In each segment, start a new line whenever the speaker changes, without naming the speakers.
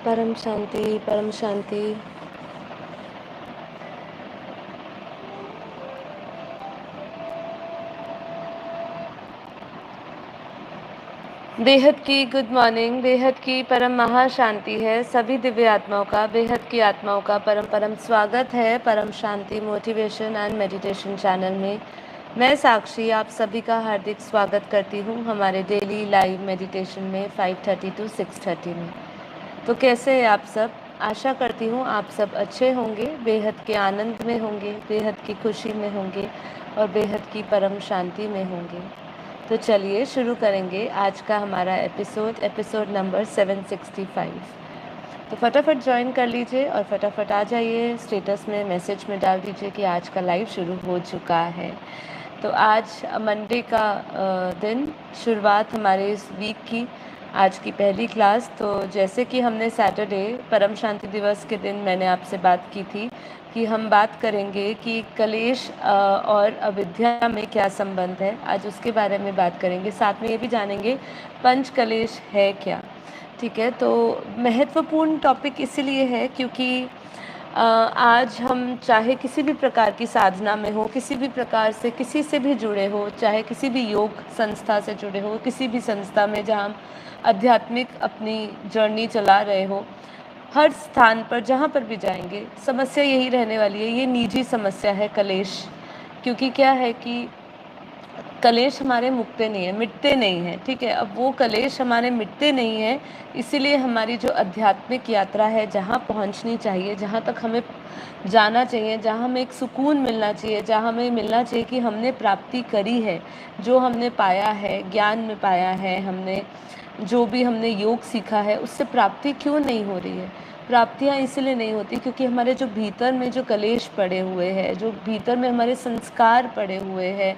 परम शांति, परम शांति। बेहद की गुड मॉर्निंग। बेहद की परम महाशांति है। सभी दिव्य आत्माओं का, बेहद की आत्माओं का परम परम स्वागत है परम शांति मोटिवेशन एंड मेडिटेशन चैनल में। मैं साक्षी आप सभी का हार्दिक स्वागत करती हूँ हमारे डेली लाइव मेडिटेशन में 5:30 to 6:30 में। तो कैसे हैं आप सब? आशा करती हूँ आप सब अच्छे होंगे, बेहद के आनंद में होंगे, बेहद की खुशी में होंगे और बेहद की परम शांति में होंगे। तो चलिए शुरू करेंगे आज का हमारा एपिसोड नंबर 765। तो फटाफट ज्वाइन कर लीजिए और फटाफट आ जाइए, स्टेटस में मैसेज में डाल दीजिए कि आज का लाइव शुरू हो चुका है। तो आज मंडे का दिन, शुरुआत हमारे इस वीक की, आज की पहली क्लास। तो जैसे कि हमने सैटरडे परम शांति दिवस के दिन मैंने आपसे बात की थी कि हम बात करेंगे कि कलेश और अविद्या में क्या संबंध है। आज उसके बारे में बात करेंगे, साथ में ये भी जानेंगे पंच कलेश है क्या। ठीक है, तो महत्वपूर्ण टॉपिक इसीलिए है क्योंकि आज हम चाहे किसी भी प्रकार की साधना में हो, किसी भी प्रकार से किसी से भी जुड़े हो, चाहे किसी भी योग संस्था से जुड़े हो, किसी भी संस्था में जहाँ हम आध्यात्मिक अपनी जर्नी चला रहे हो, हर स्थान पर जहाँ पर भी जाएंगे समस्या यही रहने वाली है। ये निजी समस्या है कलेश। क्योंकि क्या है कि कलेश हमारे मुकते नहीं है, मिटते नहीं हैं। ठीक है, अब वो कलेश हमारे मिटते नहीं हैं, इसीलिए हमारी जो आध्यात्मिक यात्रा है, जहाँ पहुँचनी चाहिए, जहाँ तक हमें जाना चाहिए, जहाँ हमें एक सुकून मिलना चाहिए, जहाँ हमें मिलना चाहिए कि हमने प्राप्ति करी है, जो हमने पाया है, ज्ञान में पाया है, हमने जो भी हमने योग सीखा है, उससे प्राप्ति क्यों नहीं हो रही है? प्राप्तियाँ इसलिए नहीं होती क्योंकि हमारे जो भीतर में जो कलेश पड़े हुए हैं, जो भीतर में हमारे संस्कार पड़े हुए हैं,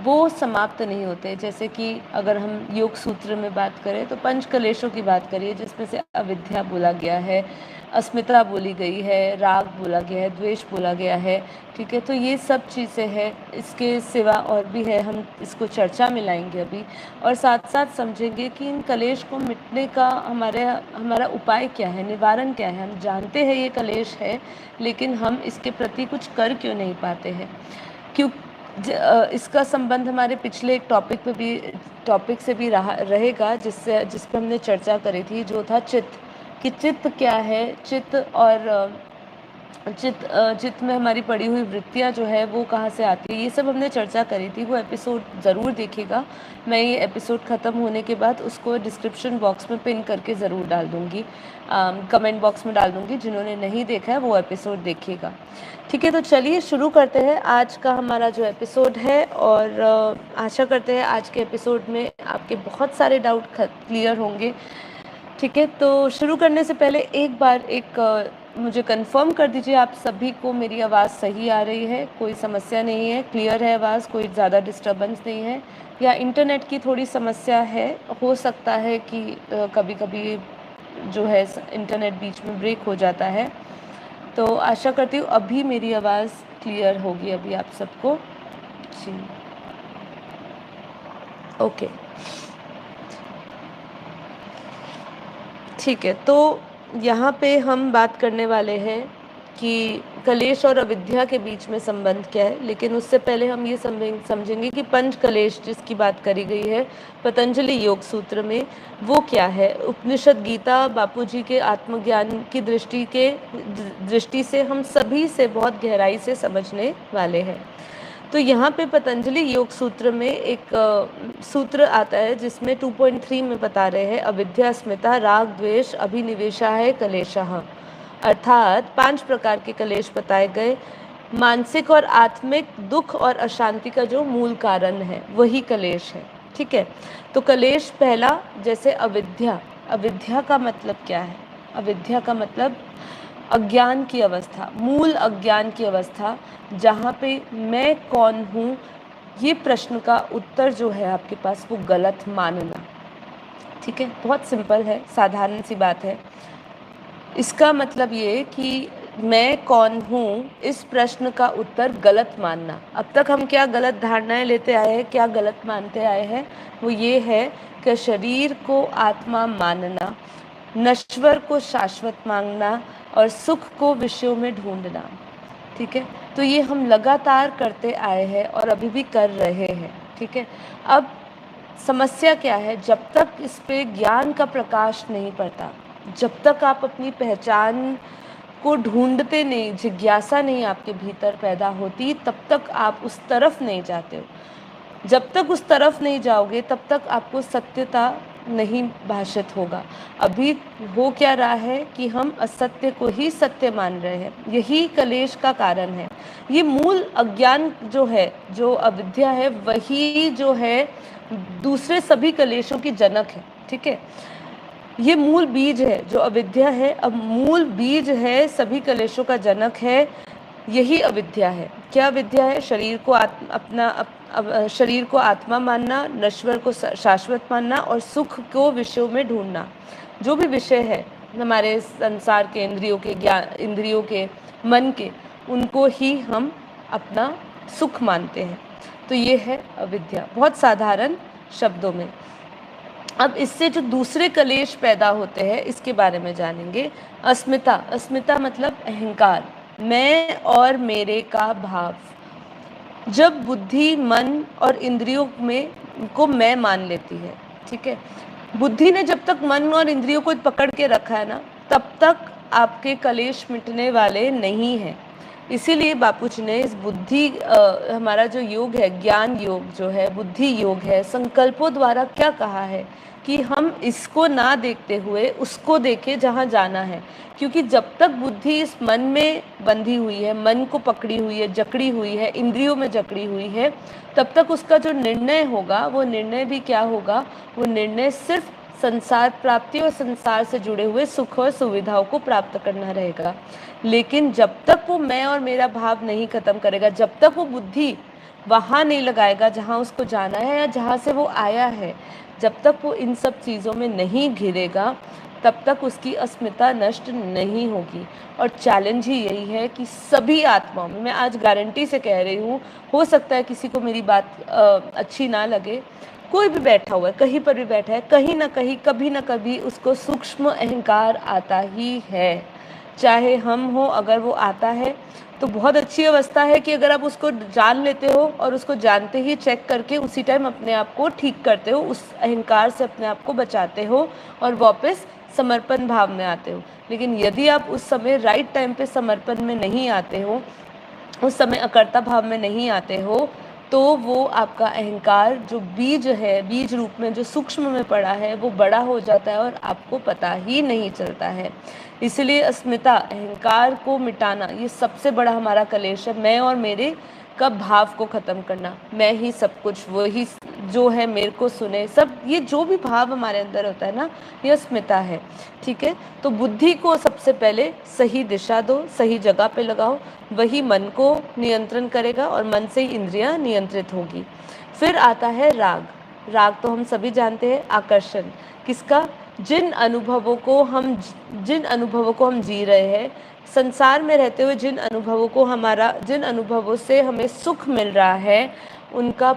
वो समाप्त नहीं होते। जैसे कि अगर हम योग सूत्र में बात करें तो पंच कलेशों की बात करिए, जिसमें से अविद्या बोला गया है, अस्मिता बोली गई है, राग बोला गया है, द्वेष बोला गया है। ठीक है, तो ये सब चीज़ें हैं। इसके सिवा और भी है, हम इसको चर्चा में लाएंगे अभी, और साथ साथ समझेंगे कि इन कलेश को मिटने का हमारा उपाय क्या है, निवारण क्या है। हम जानते हैं ये कलेश है, लेकिन हम इसके प्रति कुछ कर क्यों नहीं पाते हैं? क्यों इसका संबंध हमारे पिछले एक टॉपिक से भी रहेगा, जिस पर हमने चर्चा करी थी, जो था चित्त। कि चित्त क्या है, चित्त और चित्त में हमारी पड़ी हुई वृत्तियाँ जो है वो कहाँ से आती है, ये सब हमने चर्चा करी थी। वो एपिसोड ज़रूर देखिएगा। मैं ये एपिसोड ख़त्म होने के बाद उसको डिस्क्रिप्शन बॉक्स में पिन करके ज़रूर डाल दूँगी, कमेंट बॉक्स में डाल दूँगी। जिन्होंने नहीं देखा है वो एपिसोड देखिएगा। ठीक है, तो चलिए शुरू करते हैं आज का हमारा जो एपिसोड है, और आशा करते हैं आज के एपिसोड में आपके बहुत सारे डाउट क्लियर होंगे। ठीक है, तो शुरू करने से पहले एक बार मुझे कंफर्म कर दीजिए, आप सभी को मेरी आवाज़ सही आ रही है, कोई समस्या नहीं है, क्लियर है आवाज़, कोई ज़्यादा डिस्टर्बेंस नहीं है, या इंटरनेट की थोड़ी समस्या है? हो सकता है कि कभी कभी जो है इंटरनेट बीच में ब्रेक हो जाता है। तो आशा करती हूँ अभी मेरी आवाज़ क्लियर होगी अभी आप सबको। जी, ओके, ठीक है। तो यहाँ पे हम बात करने वाले हैं कि कलेश और अविद्या के बीच में संबंध क्या है, लेकिन उससे पहले हम ये समझेंगे कि पंच कलेश जिसकी बात करी गई है पतंजलि योग सूत्र में, वो क्या है। उपनिषद गीता बापूजी के आत्मज्ञान की दृष्टि से हम सभी से बहुत गहराई से समझने वाले हैं। तो यहाँ पे पतंजलि योग सूत्र में एक सूत्र आता है जिसमें 2.3 में बता रहे हैं, अविद्या, अस्मिता, राग, द्वेष, अभिनिवेशा है कलेशः। अर्थात 5 प्रकार के कलेश बताए गए। मानसिक और आत्मिक दुख और अशांति का जो मूल कारण है वही कलेश है। ठीक है, तो कलेश पहला, जैसे अविद्या। अविद्या का मतलब क्या है? अविद्या का मतलब अज्ञान की अवस्था, मूल अज्ञान की अवस्था, जहाँ पे मैं कौन हूँ, ये प्रश्न का उत्तर जो है आपके पास वो गलत मानना। ठीक है, बहुत सिंपल है, साधारण सी बात है। इसका मतलब ये कि मैं कौन हूँ, इस प्रश्न का उत्तर गलत मानना। अब तक हम क्या गलत धारणाएं लेते आए हैं, क्या गलत मानते आए हैं, वो ये है कि शरीर को आत्मा मानना, नश्वर को शाश्वत मांगना और सुख को विषयों में ढूंढना। ठीक है, तो ये हम लगातार करते आए हैं और अभी भी कर रहे हैं। ठीक है, अब समस्या क्या है, जब तक इस पे ज्ञान का प्रकाश नहीं पड़ता, जब तक आप अपनी पहचान को ढूंढते नहीं, जिज्ञासा नहीं आपके भीतर पैदा होती, तब तक आप उस तरफ नहीं जाते हो। जब तक उस तरफ नहीं जाओगे तब तक आपको सत्यता नहीं भाषित होगा। अभी हो क्या रहा है कि हम असत्य को ही सत्य मान रहे हैं, यही कलेश का कारण है। ये मूल अज्ञान जो है, जो अविद्या है, वही जो है दूसरे सभी कलेशों की जनक है। ठीक है, ये मूल बीज है जो अविद्या है, अब मूल बीज है सभी कलेशों का जनक है, यही अविद्या है। क्या अविद्या है? शरीर को शरीर को आत्मा मानना, नश्वर को शाश्वत मानना और सुख को विषयों में ढूंढना। जो भी विषय है हमारे संसार के, इंद्रियों के, ज्ञान इंद्रियों के, मन के, उनको ही हम अपना सुख मानते हैं। तो ये है अविद्या, बहुत साधारण शब्दों में। अब इससे जो दूसरे कलेश पैदा होते हैं इसके बारे में जानेंगे। अस्मिता, अस्मिता मतलब अहंकार, मैं और मेरे का भाव। जब बुद्धि, मन और इंद्रियों में को मैं मान लेती है, ठीक है, बुद्धि ने जब तक मन और इंद्रियों को पकड़ के रखा है ना, तब तक आपके कलेश मिटने वाले नहीं हैं। इसीलिए बापूजी ने इस बुद्धि हमारा जो योग है, ज्ञान योग जो है, बुद्धि योग है, संकल्पों द्वारा क्या कहा है कि हम इसको ना देखते हुए उसको देखें जहाँ जाना है। क्योंकि जब तक बुद्धि इस मन में बंधी हुई है, मन को पकड़ी हुई है, जकड़ी हुई है, इंद्रियों में जकड़ी हुई है, तब तक उसका जो निर्णय होगा वो निर्णय भी क्या होगा, वो निर्णय सिर्फ संसार प्राप्ति और संसार से जुड़े हुए सुख और सुविधाओं को प्राप्त करना रहेगा। लेकिन जब तक वो मैं और मेरा भाव नहीं खत्म करेगा, जब तक वो बुद्धि वहाँ नहीं लगाएगा जहाँ उसको जाना है या जहाँ से वो आया है, जब तक वो इन सब चीज़ों में नहीं घिरेगा, तब तक उसकी अस्मिता नष्ट नहीं होगी। और चैलेंज ही यही है कि सभी आत्माओं में, मैं आज गारंटी से कह रही हूँ, हो सकता है किसी को मेरी बात अच्छी ना लगे, कोई भी बैठा हुआ है, कहीं पर भी बैठा है, कहीं ना कहीं, कभी ना कभी उसको सूक्ष्म अहंकार आता ही है। चाहे हम हो, अगर वो आता है तो बहुत अच्छी अवस्था है कि अगर आप उसको जान लेते हो और उसको जानते ही चेक करके उसी टाइम अपने आप को ठीक करते हो, उस अहंकार से अपने आप को बचाते हो और वापस समर्पण भाव में आते हो। लेकिन यदि आप उस समय राइट टाइम पे समर्पण में नहीं आते हो, उस समय अकर्ता भाव में नहीं आते हो, तो वो आपका अहंकार जो बीज है, बीज रूप में जो सूक्ष्म में पड़ा है, वो बड़ा हो जाता है और आपको पता ही नहीं चलता है। इसलिए अस्मिता, अहंकार को मिटाना, ये सबसे बड़ा हमारा कलेश है। मैं और मेरे का भाव को ख़त्म करना, मैं ही सब कुछ, वही जो है मेरे को सुने, सब ये जो भी भाव हमारे अंदर होता है ना, ये अस्मिता है। ठीक है, तो बुद्धि को सबसे पहले सही दिशा दो, सही जगह पे लगाओ, वही मन को नियंत्रण करेगा और मन से ही इंद्रियां नियंत्रित होगी। फिर आता है राग। राग तो हम सभी जानते हैं, आकर्षण। किसका? जिन अनुभवों को हम जी रहे हैं, संसार में रहते हुए जिन अनुभवों से हमें सुख मिल रहा है, उनका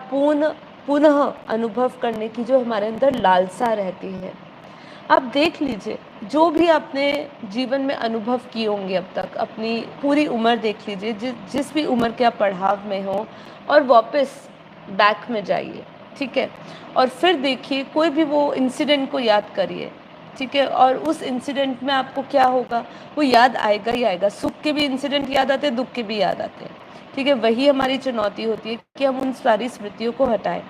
पुनः अनुभव करने की जो हमारे अंदर लालसा रहती है। आप देख लीजिए, जो भी आपने जीवन में अनुभव किए होंगे अब तक, अपनी पूरी उम्र देख लीजिए, जिस भी उम्र के आप पड़ाव में हो, और वापस बैक में जाइए। ठीक है, और फिर देखिए, कोई भी वो इंसिडेंट को याद करिए। ठीक है, और उस इंसिडेंट में आपको क्या होगा, वो याद आएगा ही आएगा। सुख के भी इंसिडेंट याद आते हैं, दुख के भी याद आते हैं। ठीक है, वही हमारी चुनौती होती है कि हम उन सारी स्मृतियों को हटाएं।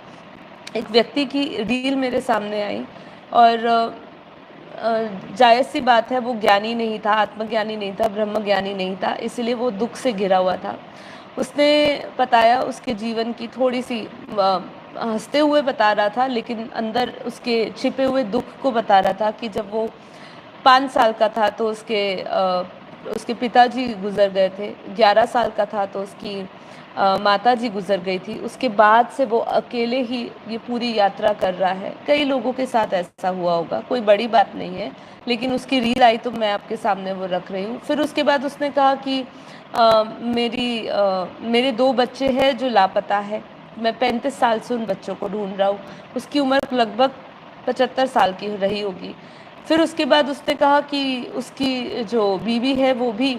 एक व्यक्ति की रील मेरे सामने आई और जायज़ सी बात है, वो ज्ञानी नहीं था, आत्मज्ञानी नहीं था, ब्रह्म ज्ञानी नहीं था, इसलिए वो दुख से घिरा हुआ था। उसने बताया उसके जीवन की थोड़ी सी, हंसते हुए बता रहा था, लेकिन अंदर उसके छिपे हुए दुख को बता रहा था कि जब वो 5 साल का था तो उसके पिताजी गुजर गए थे। 11 साल का था तो उसकी माता जी गुजर गई थी। उसके बाद से वो अकेले ही ये पूरी यात्रा कर रहा है। कई लोगों के साथ ऐसा हुआ होगा, कोई बड़ी बात नहीं है, लेकिन उसकी रील आई तो मैं आपके सामने वो रख रही हूँ। फिर उसके बाद उसने कहा कि मेरे 2 बच्चे हैं जो लापता है, मैं 35 साल से उन बच्चों को ढूंढ रहा हूँ। उसकी उम्र लगभग 75 साल की रही होगी। फिर उसके बाद उसने कहा कि उसकी जो बीवी है वो भी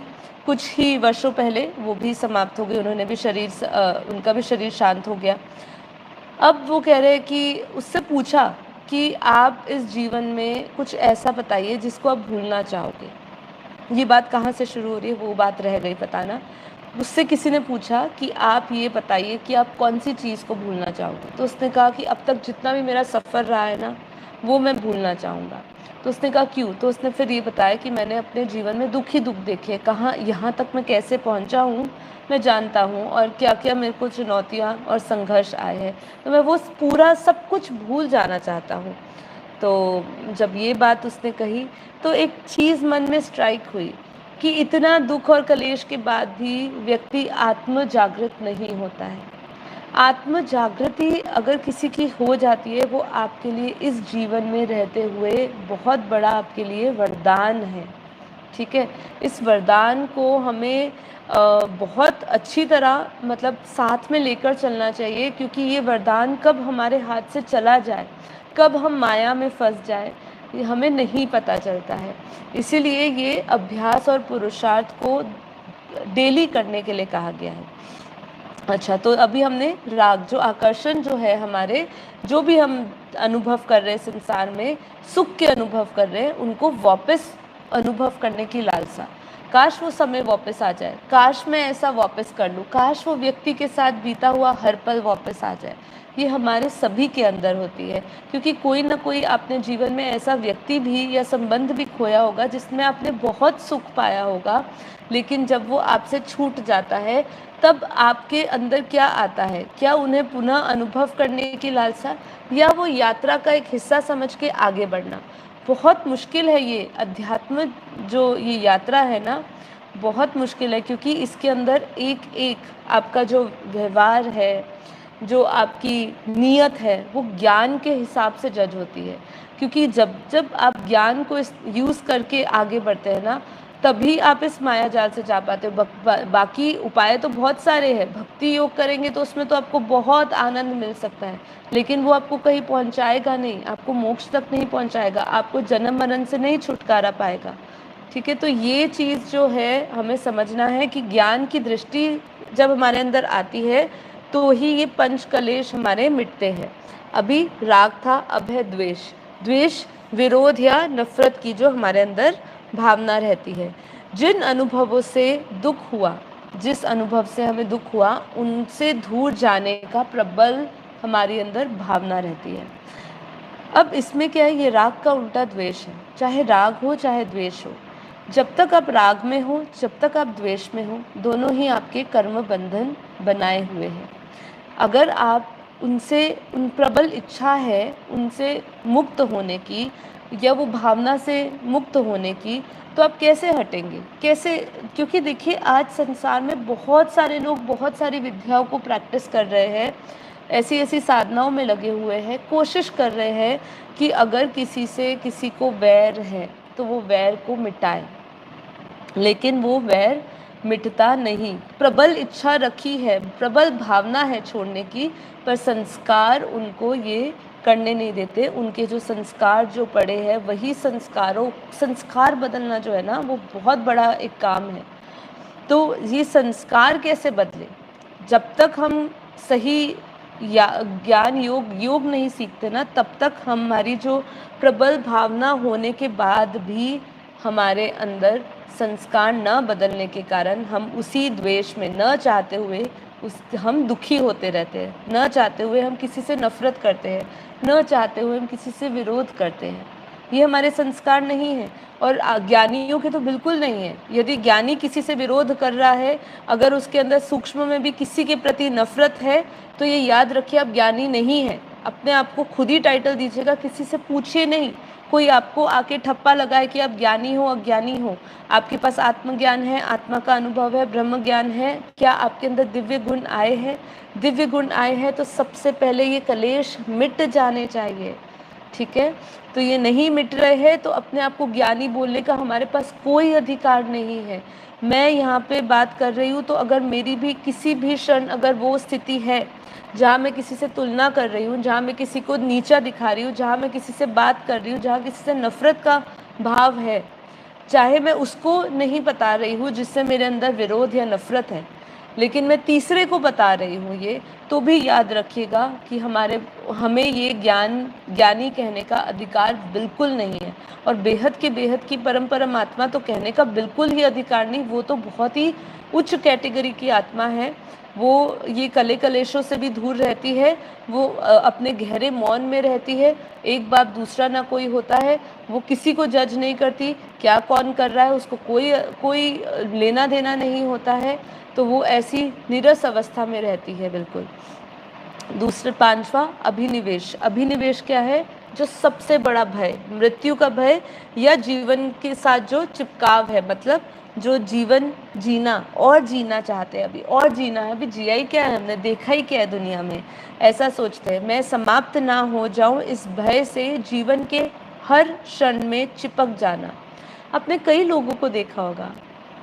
कुछ ही वर्षों पहले वो भी समाप्त हो गई, उन्होंने भी उनका भी शरीर शांत हो गया। अब वो कह रहे हैं कि उससे पूछा कि आप इस जीवन में कुछ ऐसा बताइए जिसको आप भूलना चाहोगे। ये बात कहाँ से शुरू हो रही है वो बात रह गई बताना। उससे किसी ने पूछा कि आप ये बताइए कि आप कौन सी चीज़ को भूलना चाहोगे। तो उसने कहा कि अब तक जितना भी मेरा सफ़र रहा है ना, वो मैं भूलना चाहूँगा। तो उसने कहा क्यों? तो उसने फिर ये बताया कि मैंने अपने जीवन में दुख ही दुख देखे, कहाँ यहाँ तक मैं कैसे पहुँचा हूँ मैं जानता हूँ, और क्या क्या मेरे को चुनौतियाँ और संघर्ष आए हैं। तो मैं वो पूरा सब कुछ भूल जाना चाहता हूँ। तो जब ये बात उसने कही तो एक चीज़ मन में स्ट्राइक हुई कि इतना दुख और कलेश के बाद भी व्यक्ति आत्म जागृत नहीं होता है। आत्म जागृति अगर किसी की हो जाती है, वो आपके लिए इस जीवन में रहते हुए बहुत बड़ा आपके लिए वरदान है। ठीक है, इस वरदान को हमें बहुत अच्छी तरह मतलब साथ में लेकर चलना चाहिए, क्योंकि ये वरदान कब हमारे हाथ से चला जाए, कब हम माया में फंस जाए, ये हमें नहीं पता चलता है। इसीलिए ये अभ्यास और पुरुषार्थ को डेली करने के लिए कहा गया है। अच्छा, तो अभी हमने राग, जो आकर्षण जो है हमारे, जो भी हम अनुभव कर रहे हैं संसार में, सुख के अनुभव कर रहे हैं, उनको वापस अनुभव करने की लालसा। काश वो समय वापस आ जाए, काश मैं ऐसा वापस कर लूँ, काश वो व्यक्ति के साथ बीता हुआ हर पल वापस आ जाए। ये हमारे सभी के अंदर होती है, क्योंकि कोई ना कोई आपने जीवन में ऐसा व्यक्ति भी या संबंध भी खोया होगा जिसमें आपने बहुत सुख पाया होगा, लेकिन जब वो आपसे छूट जाता है तब आपके अंदर क्या आता है? क्या उन्हें पुनः अनुभव करने की लालसा, या वो यात्रा का एक हिस्सा समझ के आगे बढ़ना? बहुत मुश्किल है ये अध्यात्म, जो ये यात्रा है ना, बहुत मुश्किल है, क्योंकि इसके अंदर एक एक आपका जो व्यवहार है, जो आपकी नीयत है, वो ज्ञान के हिसाब से जज होती है। क्योंकि जब जब आप ज्ञान को यूज़ करके आगे बढ़ते हैं ना, तभी आप इस माया जाल से जा पाते हो। बाकी उपाय तो बहुत सारे हैं। भक्ति योग करेंगे तो उसमें तो आपको बहुत आनंद मिल सकता है, लेकिन वो आपको कहीं पहुंचाएगा नहीं, आपको मोक्ष तक नहीं पहुंचाएगा, आपको जन्म मरण से नहीं छुटकारा पाएगा। ठीक है, तो ये चीज़ जो है हमें समझना है कि ज्ञान की दृष्टि जब हमारे अंदर आती है तो ही ये पंच कलेश हमारे मिटते हैं। अभी राग था, अब है द्वेष। द्वेष विरोध या नफरत की जो हमारे अंदर भावना रहती है। जिन अनुभवों से दुख हुआ, जिस अनुभव से हमें दुख हुआ, उनसे दूर जाने का प्रबल हमारे अंदर भावना रहती है। अब इसमें क्या है, ये राग का उल्टा द्वेष है। चाहे राग हो चाहे द्वेष हो, जब तक आप राग में हो, जब तक आप द्वेष में हो, दोनों ही आपके कर्म बंधन बनाए हुए हैं। अगर आप उनसे, उन प्रबल इच्छा है उनसे मुक्त होने की, या वो भावना से मुक्त होने की, तो आप कैसे हटेंगे, कैसे? क्योंकि देखिए, आज संसार में बहुत सारे लोग बहुत सारी विद्याओं को प्रैक्टिस कर रहे हैं, ऐसी ऐसी साधनाओं में लगे हुए हैं, कोशिश कर रहे हैं कि अगर किसी से किसी को वैर है तो वो वैर को मिटाए, लेकिन वो वैर मिटता नहीं। प्रबल इच्छा रखी है, प्रबल भावना है छोड़ने की, पर संस्कार उनको ये करने नहीं देते। उनके जो संस्कार जो पड़े हैं, वही संस्कार बदलना जो है ना, वो बहुत बड़ा एक काम है। तो ये संस्कार कैसे बदले? जब तक हम सही या ज्ञान योग नहीं सीखते ना, तब तक हमारी जो प्रबल भावना होने के बाद भी हमारे अंदर संस्कार न बदलने के कारण हम उसी द्वेष में, न चाहते हुए हम दुखी होते रहते हैं, न चाहते हुए हम किसी से नफरत करते हैं, न चाहते हुए हम किसी से विरोध करते हैं। ये हमारे संस्कार नहीं है, और ज्ञानियों के तो बिल्कुल नहीं है। यदि ज्ञानी किसी से विरोध कर रहा है, अगर उसके अंदर सूक्ष्म में भी किसी के प्रति नफरत है, तो ये याद रखिए, आप ज्ञानी नहीं है। अपने आप को खुद ही टाइटल दीजिएगा, किसी से पूछिए नहीं। कोई आपको आके ठप्पा लगाए कि आप ज्ञानी हो अज्ञानी हो। आपके पास आत्मज्ञान है, आत्मा का अनुभव है, ब्रह्म ज्ञान है, क्या आपके अंदर दिव्य गुण आए हैं? दिव्य गुण आए हैं तो सबसे पहले ये कलेश मिट जाने चाहिए। ठीक है, तो ये नहीं मिट रहे हैं तो अपने आप को ज्ञानी बोलने का हमारे पास कोई अधिकार नहीं है। मैं यहाँ पे बात कर रही हूँ, तो अगर मेरी भी किसी भी क्षण अगर वो स्थिति है जहाँ मैं किसी से तुलना कर रही हूँ, जहाँ मैं किसी को नीचा दिखा रही हूँ, जहाँ मैं किसी से बात कर रही हूँ, जहाँ किसी से नफरत का भाव है, चाहे मैं उसको नहीं बता रही हूँ जिससे मेरे अंदर विरोध या नफरत है, लेकिन मैं तीसरे को बता रही हूँ ये, तो भी याद रखिएगा कि हमें ये ज्ञानी कहने का अधिकार बिल्कुल नहीं है। और बेहद की परम परमात्मा तो कहने का बिल्कुल ही अधिकार नहीं, वो तो बहुत ही उच्च कैटेगरी की आत्मा है। वो ये कले कलेशों से भी दूर रहती है, वो अपने गहरे मौन में रहती है, एक बाप दूसरा ना कोई होता है, वो किसी को जज नहीं करती, क्या कौन कर रहा है उसको कोई कोई लेना देना नहीं होता है, तो वो ऐसी नीरस अवस्था में रहती है बिल्कुल। दूसरे पांचवा अभिनिवेश। अभिनिवेश क्या है? जो सबसे बड़ा भय, मृत्यु का भय या जीवन के साथ जो चिपकाव है, मतलब जो जीवन जीना और जीना चाहते हैं, अभी और जीना है, अभी जिया ही क्या है, हमने देखा ही क्या है दुनिया में, ऐसा सोचते हैं। मैं समाप्त ना हो जाऊं, इस भय से जीवन के हर क्षण में चिपक जाना। आपने कई लोगों को देखा होगा,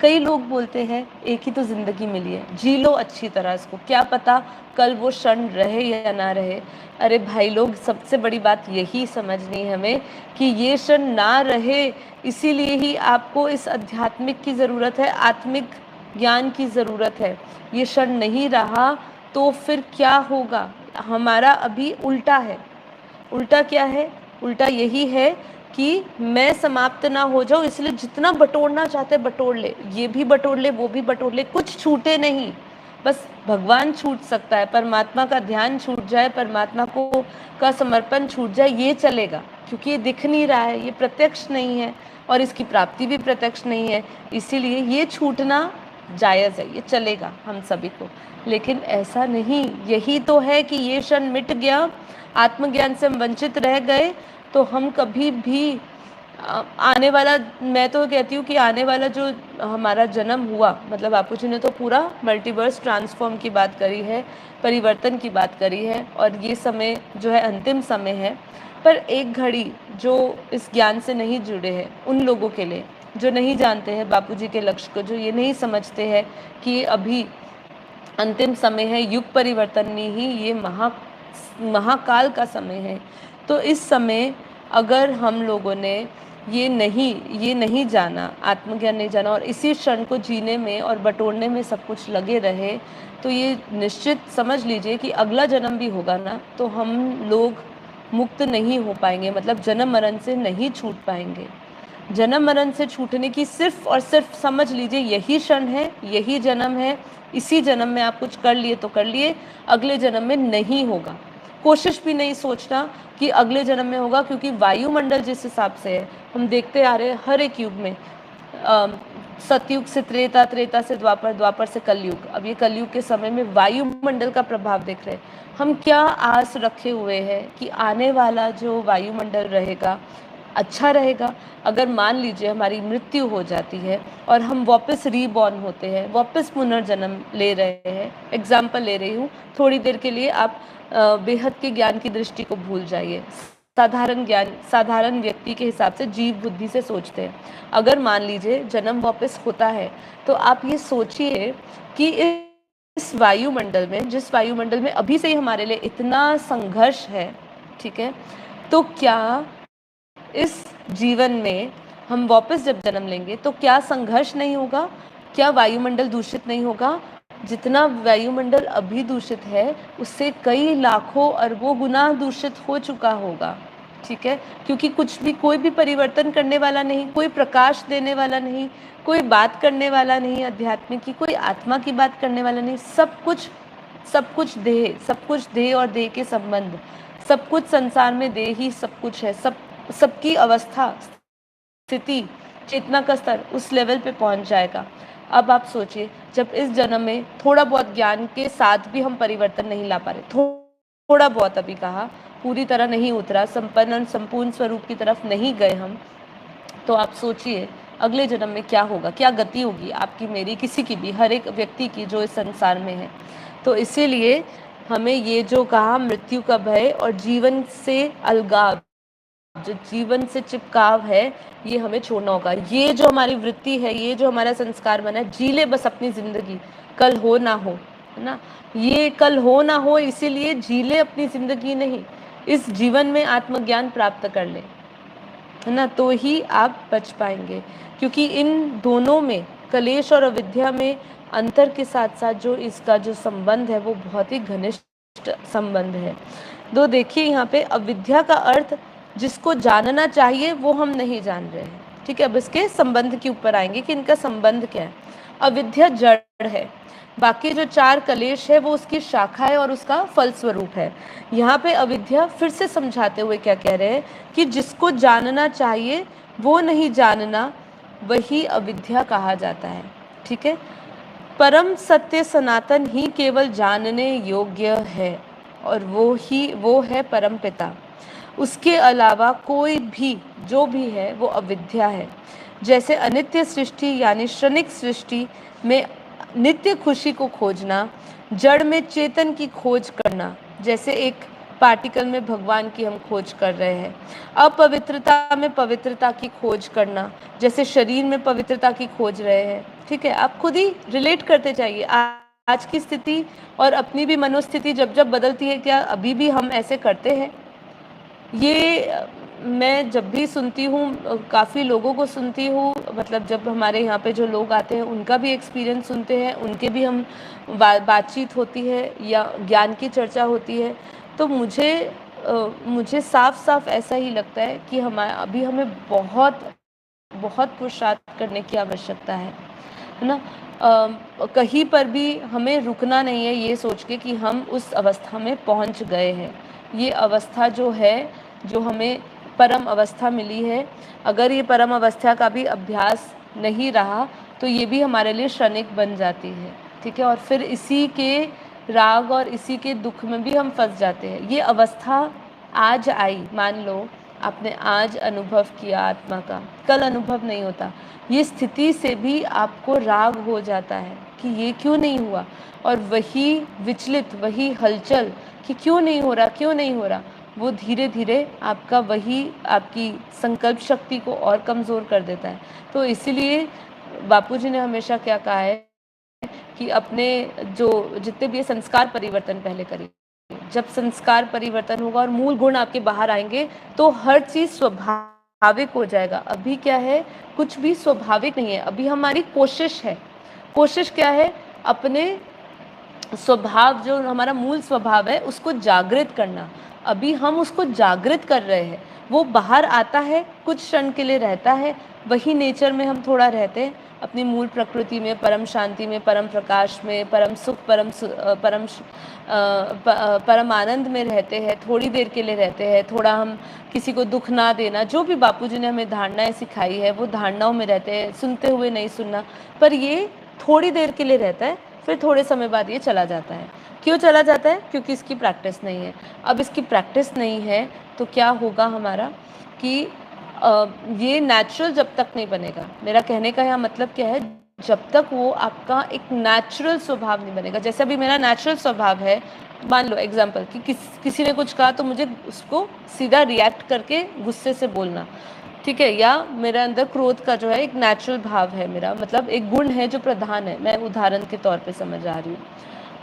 कई लोग बोलते हैं एक ही तो जिंदगी मिली है, जी लो अच्छी तरह इसको, क्या पता कल वो क्षण रहे या ना रहे। अरे भाई लोग, सबसे बड़ी बात यही समझनी है हमें कि ये क्षण ना रहे, इसीलिए ही आपको इस आध्यात्मिक की ज़रूरत है, आत्मिक ज्ञान की ज़रूरत है। ये क्षण नहीं रहा तो फिर क्या होगा? हमारा अभी उल्टा है। उल्टा क्या है? उल्टा यही है कि मैं समाप्त ना हो जाऊं, इसलिए जितना बटोरना चाहते बटोर ले, ये भी बटोर ले, वो भी बटोर ले, कुछ छूटे नहीं। बस भगवान छूट सकता है, परमात्मा का ध्यान छूट जाए, परमात्मा को का समर्पण छूट जाए, ये चलेगा, क्योंकि ये दिख नहीं रहा है, ये प्रत्यक्ष नहीं है और इसकी प्राप्ति भी प्रत्यक्ष नहीं है, इसीलिए ये छूटना जायज़ है, ये चलेगा हम सभी को। लेकिन ऐसा नहीं, यही तो है कि ये क्षण मिट गया, आत्मज्ञान से हम वंचित रह गए, तो हम कभी भी आने वाला, मैं तो कहती हूँ कि आने वाला जो हमारा जन्म हुआ, मतलब बापू जी ने तो पूरा मल्टीवर्स ट्रांसफॉर्म की बात करी है, परिवर्तन की बात करी है, और ये समय जो है अंतिम समय है। पर एक घड़ी जो इस ज्ञान से नहीं जुड़े हैं, उन लोगों के लिए जो नहीं जानते हैं बापू जी के लक्ष्य को, जो ये नहीं समझते हैं कि अभी अंतिम समय है, युग परिवर्तन में ही ये महाकाल का समय है, तो इस समय अगर हम लोगों ने ये नहीं जाना, आत्मज्ञान नहीं जाना, और इसी क्षण को जीने में और बटोरने में सब कुछ लगे रहे, तो ये निश्चित समझ लीजिए कि अगला जन्म भी होगा ना, तो हम लोग मुक्त नहीं हो पाएंगे, मतलब जन्म मरण से नहीं छूट पाएंगे। जन्म मरण से छूटने की सिर्फ और सिर्फ समझ लीजिए यही क्षण है, यही जन्म है, इसी जन्म में आप कुछ कर लिए तो कर लिए, अगले जन्म में नहीं होगा। कोशिश भी नहीं सोचना कि अगले जन्म में होगा, क्योंकि वायुमंडल जिस हिसाब से है, हम देखते आ रहे हैं हर एक युग में, सतयुग से त्रेता, त्रेता से द्वापर, द्वापर से कलयुग, अब ये कलयुग के समय में वायुमंडल का प्रभाव देख रहे हैं। हम क्या आस रखे हुए हैं कि आने वाला जो वायुमंडल रहेगा अच्छा रहेगा? अगर मान लीजिए हमारी मृत्यु हो जाती है और हम वापस रीबॉर्न होते हैं, वापस पुनर्जन्म ले रहे हैं, एग्जाम्पल ले रही हूँ, थोड़ी देर के लिए आप बेहद के ज्ञान की दृष्टि को भूल जाइए, साधारण ज्ञान, साधारण व्यक्ति के हिसाब से जीव बुद्धि से सोचते हैं। अगर मान लीजिए जन्म वापस होता है, तो आप ये सोचिए कि इस वायुमंडल में, जिस वायुमंडल में अभी से ही हमारे लिए इतना संघर्ष है, ठीक है, तो क्या इस जीवन में हम वापस जब जन्म लेंगे तो क्या संघर्ष नहीं होगा? क्या वायुमंडल दूषित नहीं होगा? जितना वायुमंडल अभी दूषित है, उससे कई लाखों अरबों गुना दूषित हो चुका होगा, ठीक है, क्योंकि कुछ भी, कोई भी परिवर्तन करने वाला नहीं, कोई प्रकाश देने वाला नहीं, कोई बात करने वाला नहीं अध्यात्म की, कोई आत्मा की बात करने वाला नहीं, सब कुछ देह, सब कुछ देह और देह के संबंध, सब कुछ संसार में देह ही सब कुछ है, सबकी अवस्था, स्थिति, चेतना का स्तर उस लेवल पे पहुंच जाएगा। अब आप सोचिए, जब इस जन्म में थोड़ा बहुत ज्ञान के साथ भी हम परिवर्तन नहीं ला पा रहे, थोड़ा बहुत, अभी कहा, पूरी तरह नहीं उतरा, संपन्न संपूर्ण स्वरूप की तरफ नहीं गए हम, तो आप सोचिए अगले जन्म में क्या होगा, क्या गति होगी आपकी, मेरी, किसी की भी, हर एक व्यक्ति की जो इस संसार में है। तो इसीलिए हमें ये जो कहा, मृत्यु का भय और जीवन से अलगाव, जो जीवन से चिपकाव है, ये हमें छोड़ना होगा। ये जो हमारी वृत्ति है, ये जो हमारा संस्कार बना है, जी ले बस अपनी जिंदगी, कल हो ना हो, है ना, ये कल हो ना हो, इसीलिए जी ले अपनी जिंदगी, नहीं, इस जीवन में आत्मज्ञान प्राप्त कर ले। है ना, तो ही आप बच पाएंगे। क्योंकि इन दोनों में, कलेश और अविद्या में अंतर के साथ साथ जो इसका जो संबंध है वो बहुत ही घनिष्ठ संबंध है। तो देखिए यहाँ पे अविद्या का अर्थ जिसको जानना चाहिए वो हम नहीं जान रहे हैं। ठीक है, अब इसके संबंध के ऊपर आएंगे कि इनका संबंध क्या है। अविद्या जड़ है, बाकी जो चार कलेश है वो उसकी शाखा है और उसका फल स्वरूप है। यहाँ पे अविद्या फिर से समझाते हुए क्या कह रहे हैं कि जिसको जानना चाहिए वो नहीं जानना, वही अविद्या कहा जाता है। ठीक है, परम सत्य सनातन ही केवल जानने योग्य है और वो है परम पिता। उसके अलावा कोई भी जो भी है वो अविद्या है। जैसे अनित्य सृष्टि यानी क्षणिक सृष्टि में नित्य खुशी को खोजना, जड़ में चेतन की खोज करना, जैसे एक पार्टिकल में भगवान की हम खोज कर रहे हैं। अपवित्रता में पवित्रता की खोज करना, जैसे शरीर में पवित्रता की खोज रहे हैं। ठीक है, आप खुद ही रिलेट करते जाइए आज की स्थिति और अपनी भी मनोस्थिति जब जब बदलती है, क्या अभी भी हम ऐसे करते हैं? ये मैं जब भी सुनती हूँ, काफ़ी लोगों को सुनती हूँ, मतलब जब हमारे यहाँ पे जो लोग आते हैं उनका भी एक्सपीरियंस सुनते हैं, उनके भी हम बातचीत होती है या ज्ञान की चर्चा होती है, तो मुझे साफ साफ ऐसा ही लगता है कि अभी हमें बहुत बहुत पुरुषार्थ करने की आवश्यकता है ना। कहीं पर भी हमें रुकना नहीं है ये सोच के कि हम उस अवस्था में पहुंच गए हैं। ये अवस्था जो है, जो हमें परम अवस्था मिली है, अगर ये परम अवस्था का भी अभ्यास नहीं रहा तो ये भी हमारे लिए क्षणिक बन जाती है। ठीक है, और फिर इसी के राग और इसी के दुख में भी हम फंस जाते हैं। ये अवस्था आज आई, मान लो आपने आज अनुभव किया आत्मा का, कल अनुभव नहीं होता। ये स्थिति से भी आपको राग हो जाता है कि ये क्यों नहीं हुआ, और वही विचलित, वही हलचल कि क्यों नहीं हो रहा, क्यों नहीं हो रहा, वो धीरे धीरे आपकी संकल्प शक्ति को और कमज़ोर कर देता है। तो इसीलिए बापूजी ने हमेशा क्या कहा है कि अपने जो जितने भी संस्कार परिवर्तन पहले करिए। जब संस्कार परिवर्तन होगा और मूल गुण आपके बाहर आएंगे तो हर चीज़ स्वाभाविक हो जाएगा। अभी क्या है, कुछ भी स्वाभाविक नहीं है। अभी हमारी कोशिश है, कोशिश क्या है, अपने स्वभाव, जो हमारा मूल स्वभाव है उसको जागृत करना। अभी हम उसको जागृत कर रहे हैं, वो बाहर आता है, कुछ क्षण के लिए रहता है, वही नेचर में हम थोड़ा रहते हैं, अपनी मूल प्रकृति में, परम शांति में, परम प्रकाश में, परम सुख, परम आनंद में रहते हैं। थोड़ी देर के लिए रहते हैं, थोड़ा हम किसी को दुख ना देना, जो भी बापूजी ने हमें धारणाएं सिखाई है वो धारणाओं में रहते हैं, सुनते हुए नहीं सुनना, पर ये थोड़ी देर के लिए रहता है, फिर थोड़े समय बाद ये चला जाता है। क्यों चला जाता है? क्योंकि इसकी प्रैक्टिस नहीं है। अब इसकी प्रैक्टिस नहीं है तो क्या होगा हमारा कि ये नेचुरल जब तक नहीं बनेगा। मेरा कहने का यहाँ मतलब क्या है, जब तक वो आपका एक नेचुरल स्वभाव नहीं बनेगा। जैसे अभी मेरा नेचुरल स्वभाव है, मान लो एग्जाम्पल कि किसी ने कुछ कहा तो मुझे उसको सीधा रिएक्ट करके गुस्से से बोलना, ठीक है, या मेरे अंदर क्रोध का जो है एक नेचुरल भाव है, मेरा मतलब एक गुण है जो प्रधान है, मैं उदाहरण के तौर पे समझ आ रही हूँ।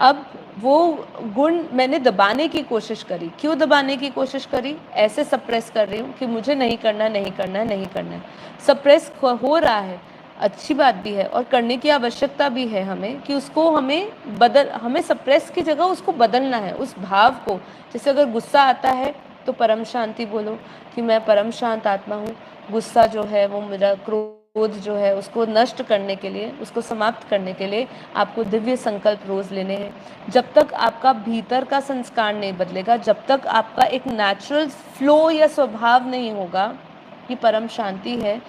अब वो गुण मैंने दबाने की कोशिश करी। क्यों दबाने की कोशिश करी? ऐसे सप्रेस कर रही हूँ कि मुझे नहीं करना, नहीं करना है, नहीं करना है। सप्रेस हो रहा है, अच्छी बात भी है और करने की आवश्यकता भी है हमें, कि उसको हमें सप्रेस की जगह उसको बदलना है, उस भाव को। जैसे अगर गुस्सा आता है तो परम शांति बोलो कि मैं परम शांत आत्मा हूँ। गुस्सा जो है वो मेरा क्रोध जो है उसको नष्ट करने के लिए, उसको समाप्त करने के लिए आपको दिव्य संकल्प रोज लेने हैं। जब तक आपका भीतर का संस्कार नहीं बदलेगा, जब तक आपका एक नेचुरल फ्लो या स्वभाव नहीं होगा कि परम शांति है,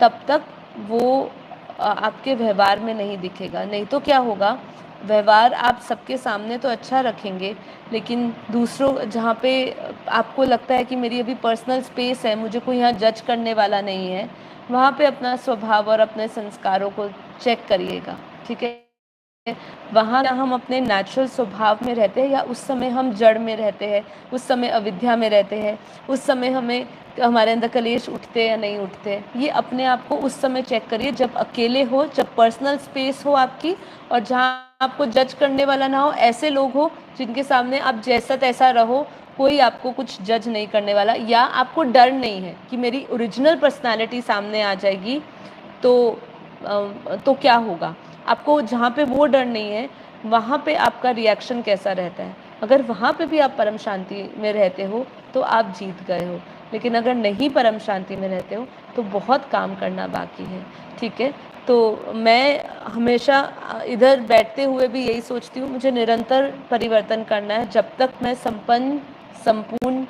तब तक वो आपके व्यवहार में नहीं दिखेगा। नहीं तो क्या होगा, व्यवहार आप सबके सामने तो अच्छा रखेंगे, लेकिन दूसरों, जहाँ पे आपको लगता है कि मेरी अभी पर्सनल स्पेस है, मुझे कोई यहाँ जज करने वाला नहीं है, वहाँ पे अपना स्वभाव और अपने संस्कारों को चेक करिएगा। ठीक है, वहाँ हम अपने नेचुरल स्वभाव में रहते हैं या उस समय हम जड़ में रहते हैं, उस समय अविद्या में रहते हैं, उस समय हमारे अंदर कलेश उठते या नहीं उठते, ये अपने आप को उस समय चेक करिए, जब अकेले हो, जब पर्सनल स्पेस हो आपकी, और जहाँ आपको जज करने वाला ना हो, ऐसे लोग हो जिनके सामने आप जैसा तैसा रहो, कोई आपको कुछ जज नहीं करने वाला, या आपको डर नहीं है कि मेरी ओरिजिनल पर्सनालिटी सामने आ जाएगी तो क्या होगा। आपको जहाँ पे वो डर नहीं है, वहाँ पे आपका रिएक्शन कैसा रहता है। अगर वहाँ पे भी आप परम शांति में रहते हो तो आप जीत गए हो, लेकिन अगर नहीं परम शांति में रहते हो तो बहुत काम करना बाकी है। ठीक है, तो मैं हमेशा इधर बैठते हुए भी यही सोचती हूँ, मुझे निरंतर परिवर्तन करना है। जब तक मैं संपूर्ण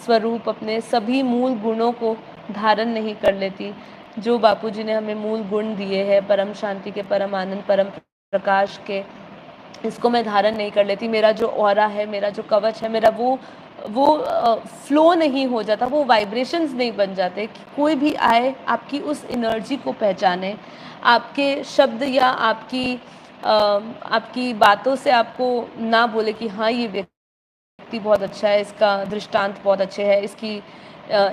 स्वरूप अपने सभी मूल गुणों को धारण नहीं कर लेती, जो बापूजी ने हमें मूल गुण दिए हैं, परम शांति के, परम आनंद, परम प्रकाश के, इसको मैं धारण नहीं कर लेती, मेरा जो ऑरा है, मेरा जो कवच है, मेरा वो फ्लो नहीं हो जाता, वो वाइब्रेशंस नहीं बन जाते कि कोई भी आए आपकी उस एनर्जी को पहचाने, आपके शब्द या आपकी बातों से आपको ना बोले कि हाँ ये व्यक्ति बहुत अच्छा है, इसका दृष्टांत बहुत अच्छे है,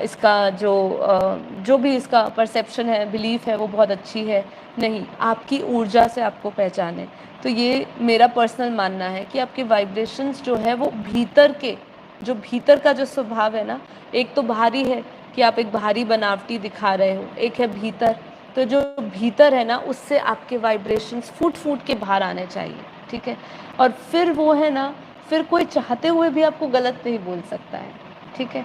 इसका जो भी इसका परसेप्शन है, बिलीफ है, वो बहुत अच्छी है। नहीं, आपकी ऊर्जा से आपको पहचाने। तो ये मेरा पर्सनल मानना है कि आपके वाइब्रेशंस जो है वो भीतर का जो स्वभाव है ना, एक तो बाहरी है कि आप एक बाहरी बनावटी दिखा रहे हो, एक है भीतर। तो जो भीतर है ना, उससे आपके वाइब्रेशंस फूट फूट के बाहर आने चाहिए। ठीक है, और फिर वो है ना, फिर कोई चाहते हुए भी आपको गलत नहीं बोल सकता है। ठीक है,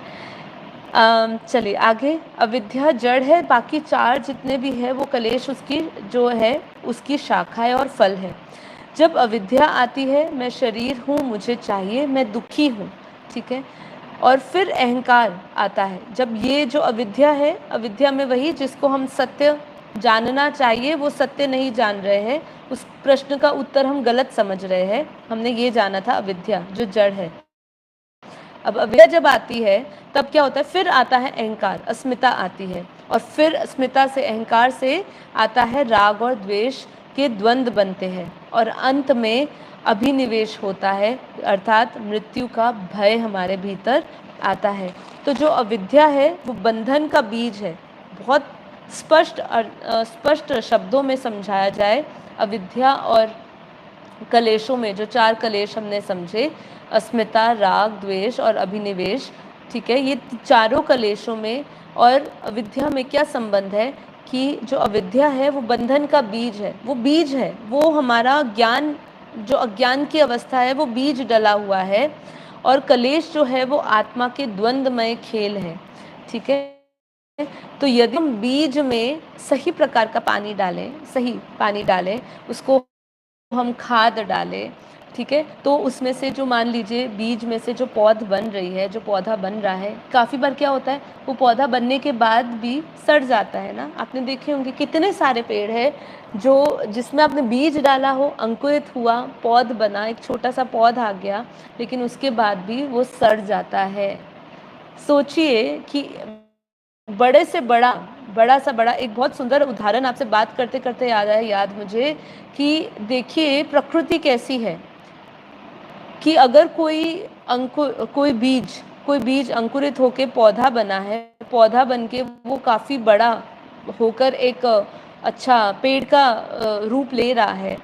चलिए आगे। अविद्या जड़ है, बाकी चार जितने भी है वो कलेश उसकी जो है उसकी शाखा है और फल है। जब अविद्या आती है, मैं शरीर हूँ, मुझे चाहिए, मैं दुखी हूँ। ठीक है, और फिर अहंकार आता है। जब ये जो अविद्या है, अविद्या में वही जिसको हम सत्य जानना चाहिए वो सत्य नहीं जान रहे हैं, उस प्रश्न का उत्तर हम गलत समझ रहे हैं, हमने ये जाना था अविद्या जो जड़ है। अब अविद्या जब आती है तब क्या होता है, फिर आता है अहंकार, अस्मिता आती है, और फिर अस्मिता से, अहंकार से आता है राग और द्वेष के द्वंद्व बनते हैं, और अंत में अभिनिवेश होता है, अर्थात मृत्यु का भय हमारे भीतर आता है। तो जो अविद्या है वो बंधन का बीज है। बहुत स्पष्ट शब्दों में समझाया जाए, अविद्या और कलेशों में जो चार कलेश हमने समझे, अस्मिता, राग, द्वेष और अभिनिवेश, ठीक है, ये चारों कलेशों में और अविद्या में क्या संबंध है कि जो अविद्या है वो बंधन का बीज है, वो बीज है, वो हमारा ज्ञान, जो अज्ञान की अवस्था है वो बीज डला हुआ है, और कलेश जो है वो आत्मा के द्वंद्वमय खेल है। ठीक है, तो यदि हम बीज में सही प्रकार का पानी डालें, सही पानी डालें, उसको हम खाद डालें, ठीक है, तो उसमें से जो, मान लीजिए बीज में से जो पौध बन रही है, जो पौधा बन रहा है, काफ़ी बार क्या होता है, वो पौधा बनने के बाद भी सड़ जाता है ना। आपने देखे होंगे कितने सारे पेड़ है जो, जिसमें आपने बीज डाला हो, अंकुरित हुआ, पौध बना, एक छोटा सा पौध आ गया, लेकिन उसके बाद भी वो सड़ जाता है। सोचिए कि बड़े से बड़ा, बड़ा सा बड़ा, एक बहुत सुंदर उदाहरण आपसे बात करते करते याद मुझे कि देखिए प्रकृति कैसी है कि अगर कोई बीज अंकुरित होके पौधा बना है, पौधा बन के वो काफ़ी बड़ा होकर एक अच्छा पेड़ का रूप ले रहा है,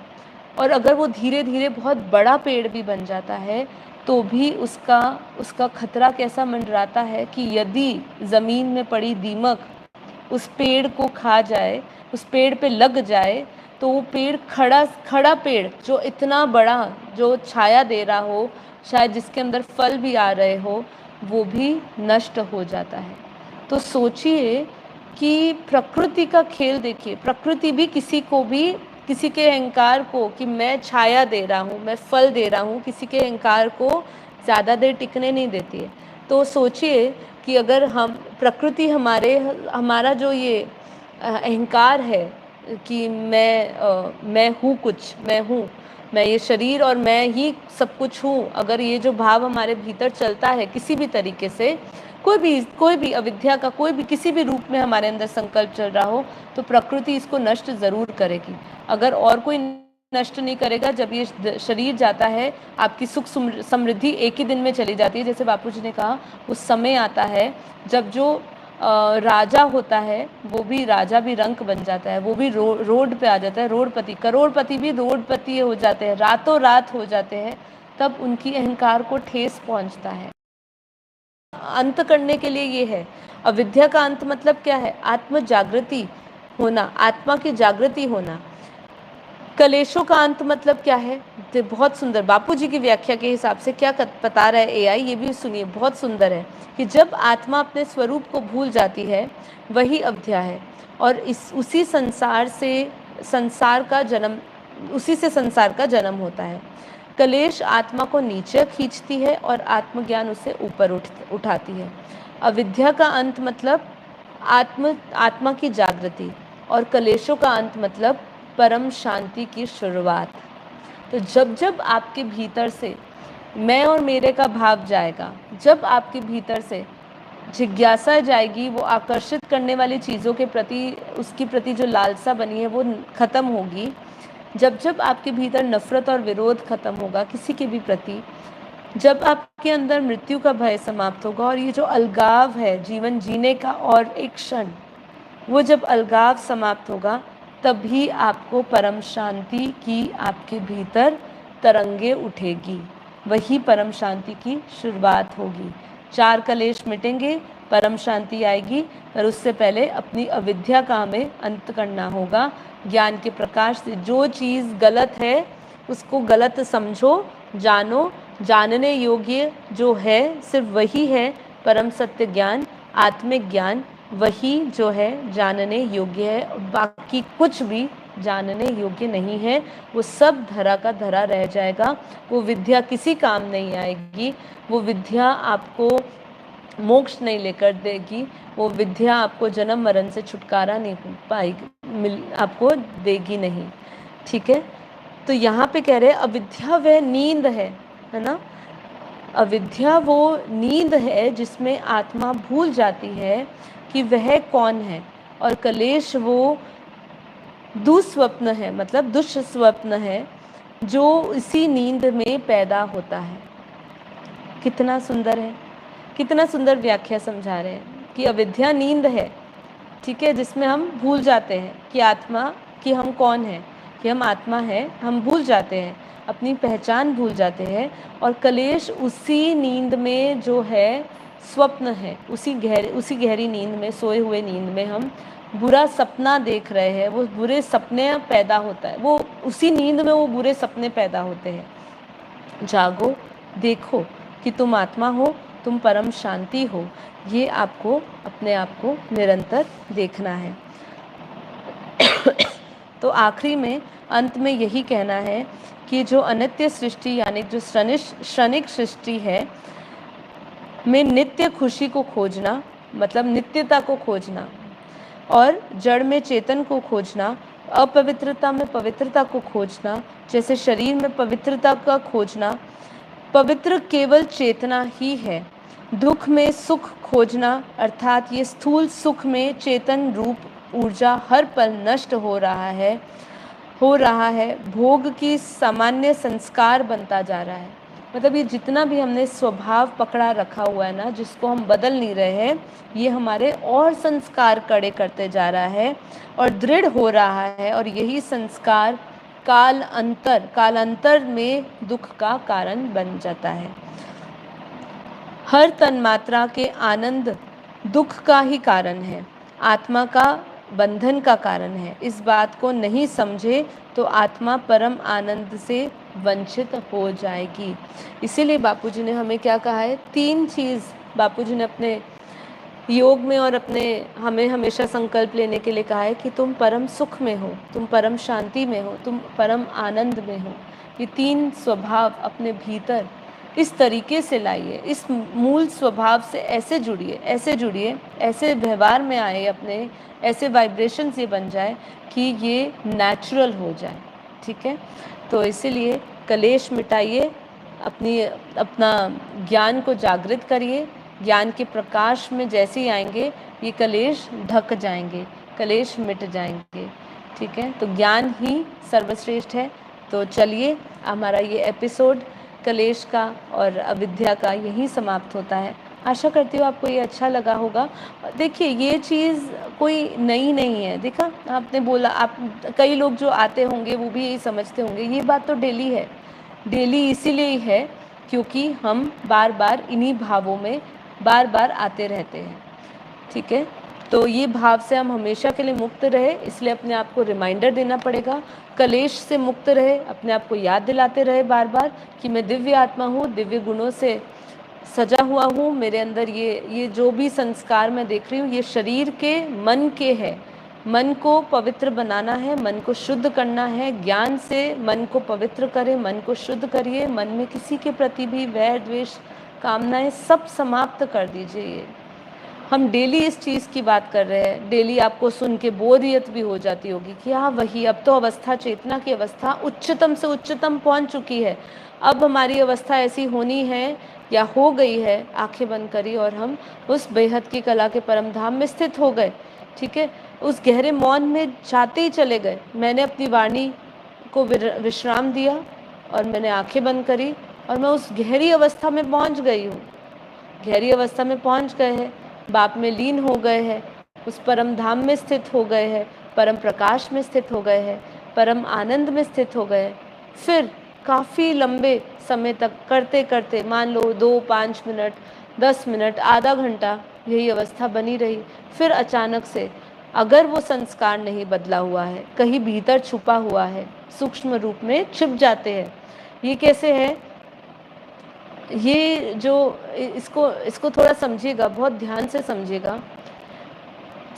और अगर वो धीरे धीरे बहुत बड़ा पेड़ भी बन जाता है, तो भी उसका खतरा कैसा मंडराता है कि यदि ज़मीन में पड़ी दीमक उस पेड़ को खा जाए, उस पेड़ पे लग जाए, तो वो पेड़, खड़ा पेड़ जो इतना बड़ा, जो छाया दे रहा हो, शायद जिसके अंदर फल भी आ रहे हो, वो भी नष्ट हो जाता है। तो सोचिए कि प्रकृति का खेल देखिए, प्रकृति भी किसी के अहंकार को, कि मैं छाया दे रहा हूँ, मैं फल दे रहा हूँ, किसी के अहंकार को ज़्यादा देर टिकने नहीं देती है। तो सोचिए कि अगर हम, प्रकृति हमारा जो ये अहंकार है कि मैं हूँ कुछ, मैं ये शरीर और मैं ही सब कुछ हूँ, अगर ये जो भाव हमारे भीतर चलता है किसी भी तरीके से, कोई भी अविद्या का कोई भी किसी भी रूप में हमारे अंदर संकल्प चल रहा हो, तो प्रकृति इसको नष्ट ज़रूर करेगी। अगर और कोई नष्ट नहीं करेगा, जब ये शरीर जाता है, आपकी सुख समृद्धि एक ही दिन में चली जाती है। जैसे बापूजी ने कहा, उस समय आता है जब जो राजा होता है, वो भी राजा भी रंक बन जाता है, वो भी रोड पे आ जाता है, रोडपति, करोड़पति भी रोडपति हो जाते हैं, रातों रात हो जाते हैं। तब उनकी अहंकार को ठेस पहुंचता है। अंत करने के लिए ये है। अविद्या का अंत मतलब क्या है? आत्म जागृति होना, आत्मा की जागृति होना। कलेशों का अंत मतलब क्या है? बहुत सुंदर बापूजी की व्याख्या के हिसाब से क्या बता रहा है एआई, ये भी सुनिए, बहुत सुंदर है कि जब आत्मा अपने स्वरूप को भूल जाती है वही अविद्या है, और उसी से संसार का जन्म होता है। कलेश आत्मा को नीचे खींचती है और आत्मज्ञान उसे ऊपर उठाती है। अविद्या का अंत मतलब आत्मा की जागृति, और कलेशों का अंत मतलब परम शांति की शुरुआत। तो जब जब आपके भीतर से मैं और मेरे का भाव जाएगा, जब आपके भीतर से जिज्ञासा जाएगी, वो आकर्षित करने वाली चीज़ों के प्रति, उसकी प्रति जो लालसा बनी है वो ख़त्म होगी। जब जब आपके भीतर नफरत और विरोध खत्म होगा किसी के भी प्रति, जब आपके अंदर मृत्यु का भय समाप्त होगा, और ये जो अलगाव है जीवन जीने का और एक क्षण, वो जब अलगाव समाप्त होगा तभी आपको परम शांति की आपके भीतर तरंगे उठेगी, वही परम शांति की शुरुआत होगी। 4 कलेश मिटेंगे, परम शांति आएगी, पर उससे पहले अपनी अविद्या का हमें अंत करना होगा। ज्ञान के प्रकाश से जो चीज़ गलत है उसको गलत समझो, जानो, जानने योग्य जो है सिर्फ वही है परम सत्य ज्ञान, आत्मिक ज्ञान, वही जो है जानने योग्य है। बाकी कुछ भी जानने योग्य नहीं है, वो सब धरा का धरा रह जाएगा। वो विद्या किसी काम नहीं आएगी, वो विद्या आपको मोक्ष नहीं लेकर देगी, वो विद्या आपको जन्म मरण से छुटकारा नहीं पाएगी, आपको देगी नहीं। ठीक है, तो यहाँ पे कह रहे हैं अविद्या वह नींद है ना। अविद्या वो नींद है जिसमें आत्मा भूल जाती है कि वह कौन है, और कलेश वो दुस्वप्न है, मतलब दुष्स्वप्न है जो इसी नींद में पैदा होता है। कितना सुंदर है, कितना सुंदर व्याख्या समझा रहे हैं कि अविद्या नींद है, ठीक है, जिसमें हम भूल जाते हैं कि आत्मा, कि हम कौन हैं, कि हम आत्मा है, हम भूल जाते हैं, अपनी पहचान भूल जाते हैं। और कलेश उसी नींद में जो है स्वप्न है, उसी गहरी नींद में, सोए हुए नींद में हम बुरा सपना देख रहे हैं, वो बुरे सपने पैदा होता है, वो उसी नींद में वो बुरे सपने पैदा होते हैं। जागो, देखो कि तुम आत्मा हो, तुम परम शांति हो, ये आपको अपने आप को निरंतर देखना है। तो आखिरी में, अंत में यही कहना है कि जो अनित्य सृष्टि यानी जो क्षणिक सृष्टि है में नित्य खुशी को खोजना, मतलब नित्यता को खोजना, और जड़ में चेतन को खोजना, अपवित्रता में पवित्रता को खोजना, जैसे शरीर में पवित्रता का खोजना, पवित्र केवल चेतना ही है। दुख में सुख खोजना, अर्थात ये स्थूल सुख में चेतन रूप ऊर्जा हर पल नष्ट हो रहा है, भोग की सामान्य संस्कार बनता जा रहा है। मतलब ये जितना भी हमने स्वभाव पकड़ा रखा हुआ है ना, जिसको हम बदल नहीं रहे हैं, ये हमारे और संस्कार कड़े करते जा रहा है और दृढ़ हो रहा है, और यही संस्कार कालांतर में दुख का कारण बन जाता है। हर तन्मात्रा के आनंद दुख का ही कारण है, आत्मा का बंधन का कारण है। इस बात को नहीं समझे तो आत्मा परम आनंद से वंचित हो जाएगी। इसीलिए बापूजी ने हमें क्या कहा है, 3 चीज़ बापूजी ने अपने योग में और अपने हमें हमेशा संकल्प लेने के लिए कहा है कि तुम परम सुख में हो, तुम परम शांति में हो, तुम परम आनंद में हो। ये 3 स्वभाव अपने भीतर इस तरीके से लाइए, इस मूल स्वभाव से ऐसे जुड़िए, ऐसे व्यवहार में आए, अपने ऐसे वाइब्रेशन से बन जाए कि ये नेचुरल हो जाए। ठीक है, तो इसीलिए कलेश मिटाइए, अपना ज्ञान को जागृत करिए। ज्ञान के प्रकाश में जैसे ही आएंगे ये कलेश ढक जाएंगे, कलेश मिट जाएंगे। ठीक है, तो ज्ञान ही सर्वश्रेष्ठ है। तो चलिए, हमारा ये एपिसोड कलेश का और अविद्या का यही समाप्त होता है। आशा करती हूँ आपको ये अच्छा लगा होगा। देखिए, ये चीज़ कोई नई नहीं है। देखा, आपने बोला, आप कई लोग जो आते होंगे वो भी यही समझते होंगे, ये बात तो डेली है। डेली इसीलिए ही है क्योंकि हम बार बार इन्हीं भावों में बार बार आते रहते हैं। ठीक है, तो ये भाव से हम हमेशा के लिए मुक्त रहे, इसलिए अपने आप को रिमाइंडर देना पड़ेगा। कलेश से मुक्त रहे, अपने आप को याद दिलाते रहे बार बार कि मैं दिव्य आत्मा हूँ, दिव्य गुणों से सजा हुआ हूँ। मेरे अंदर ये जो भी संस्कार मैं देख रही हूँ ये शरीर के, मन के है। मन को पवित्र बनाना है, मन को शुद्ध करना है। ज्ञान से मन को पवित्र करें, मन को शुद्ध करिए। मन में किसी के प्रति भी वैर द्वेष कामनाएं सब समाप्त कर दीजिए। हम डेली इस चीज़ की बात कर रहे हैं। डेली आपको सुन के बोरियत भी हो जाती होगी कि हाँ वही, अब तो अवस्था, चेतना की अवस्था उच्चतम से उच्चतम पहुंच चुकी है। अब हमारी अवस्था ऐसी होनी है या हो गई है, आंखें बंद करी और हम उस बेहद की कला के परम धाम में स्थित हो गए। ठीक है, उस गहरे मौन में जाते ही चले गए। मैंने अपनी वाणी को विश्राम दिया और मैंने आंखें बंद करी और मैं उस गहरी अवस्था में पहुंच गई हूँ। गहरी अवस्था में पहुंच गए हैं, बाप में लीन हो गए हैं, उस परम धाम में स्थित हो गए हैं, परम प्रकाश में स्थित हो गए हैं, परम आनंद में स्थित हो गए। फिर काफ़ी लंबे समय तक करते करते, मान लो 2-5 मिनट, 10 मिनट, आधा घंटा यही अवस्था बनी रही। फिर अचानक से, अगर वो संस्कार नहीं बदला हुआ है, कहीं भीतर छुपा हुआ है, सूक्ष्म रूप में छिप जाते हैं। ये कैसे है? ये जो इसको थोड़ा समझिएगा, बहुत ध्यान से समझिएगा।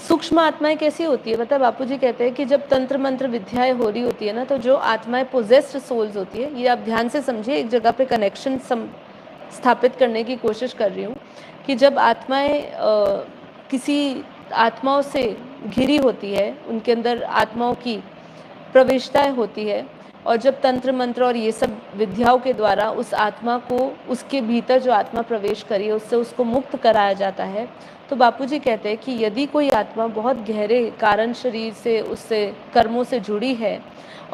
सूक्ष्म आत्माएं कैसी होती है? मतलब बापूजी कहते हैं कि जब तंत्र मंत्र विद्याएं हो रही होती है ना, तो जो आत्माएं पोजेस्ड सोल्स होती है, ये आप ध्यान से समझिए। एक जगह पे कनेक्शन स्थापित करने की कोशिश कर रही हूँ कि जब आत्माएं किसी आत्माओं से घिरी होती है, उनके अंदर आत्माओं की प्रविष्टाएं होती है, और जब तंत्र मंत्र और ये सब विद्याओं के द्वारा उस आत्मा को, उसके भीतर जो आत्मा प्रवेश करी है, उससे उसको मुक्त कराया जाता है। तो बापूजी कहते हैं कि यदि कोई आत्मा बहुत गहरे कारण शरीर से, उससे कर्मों से जुड़ी है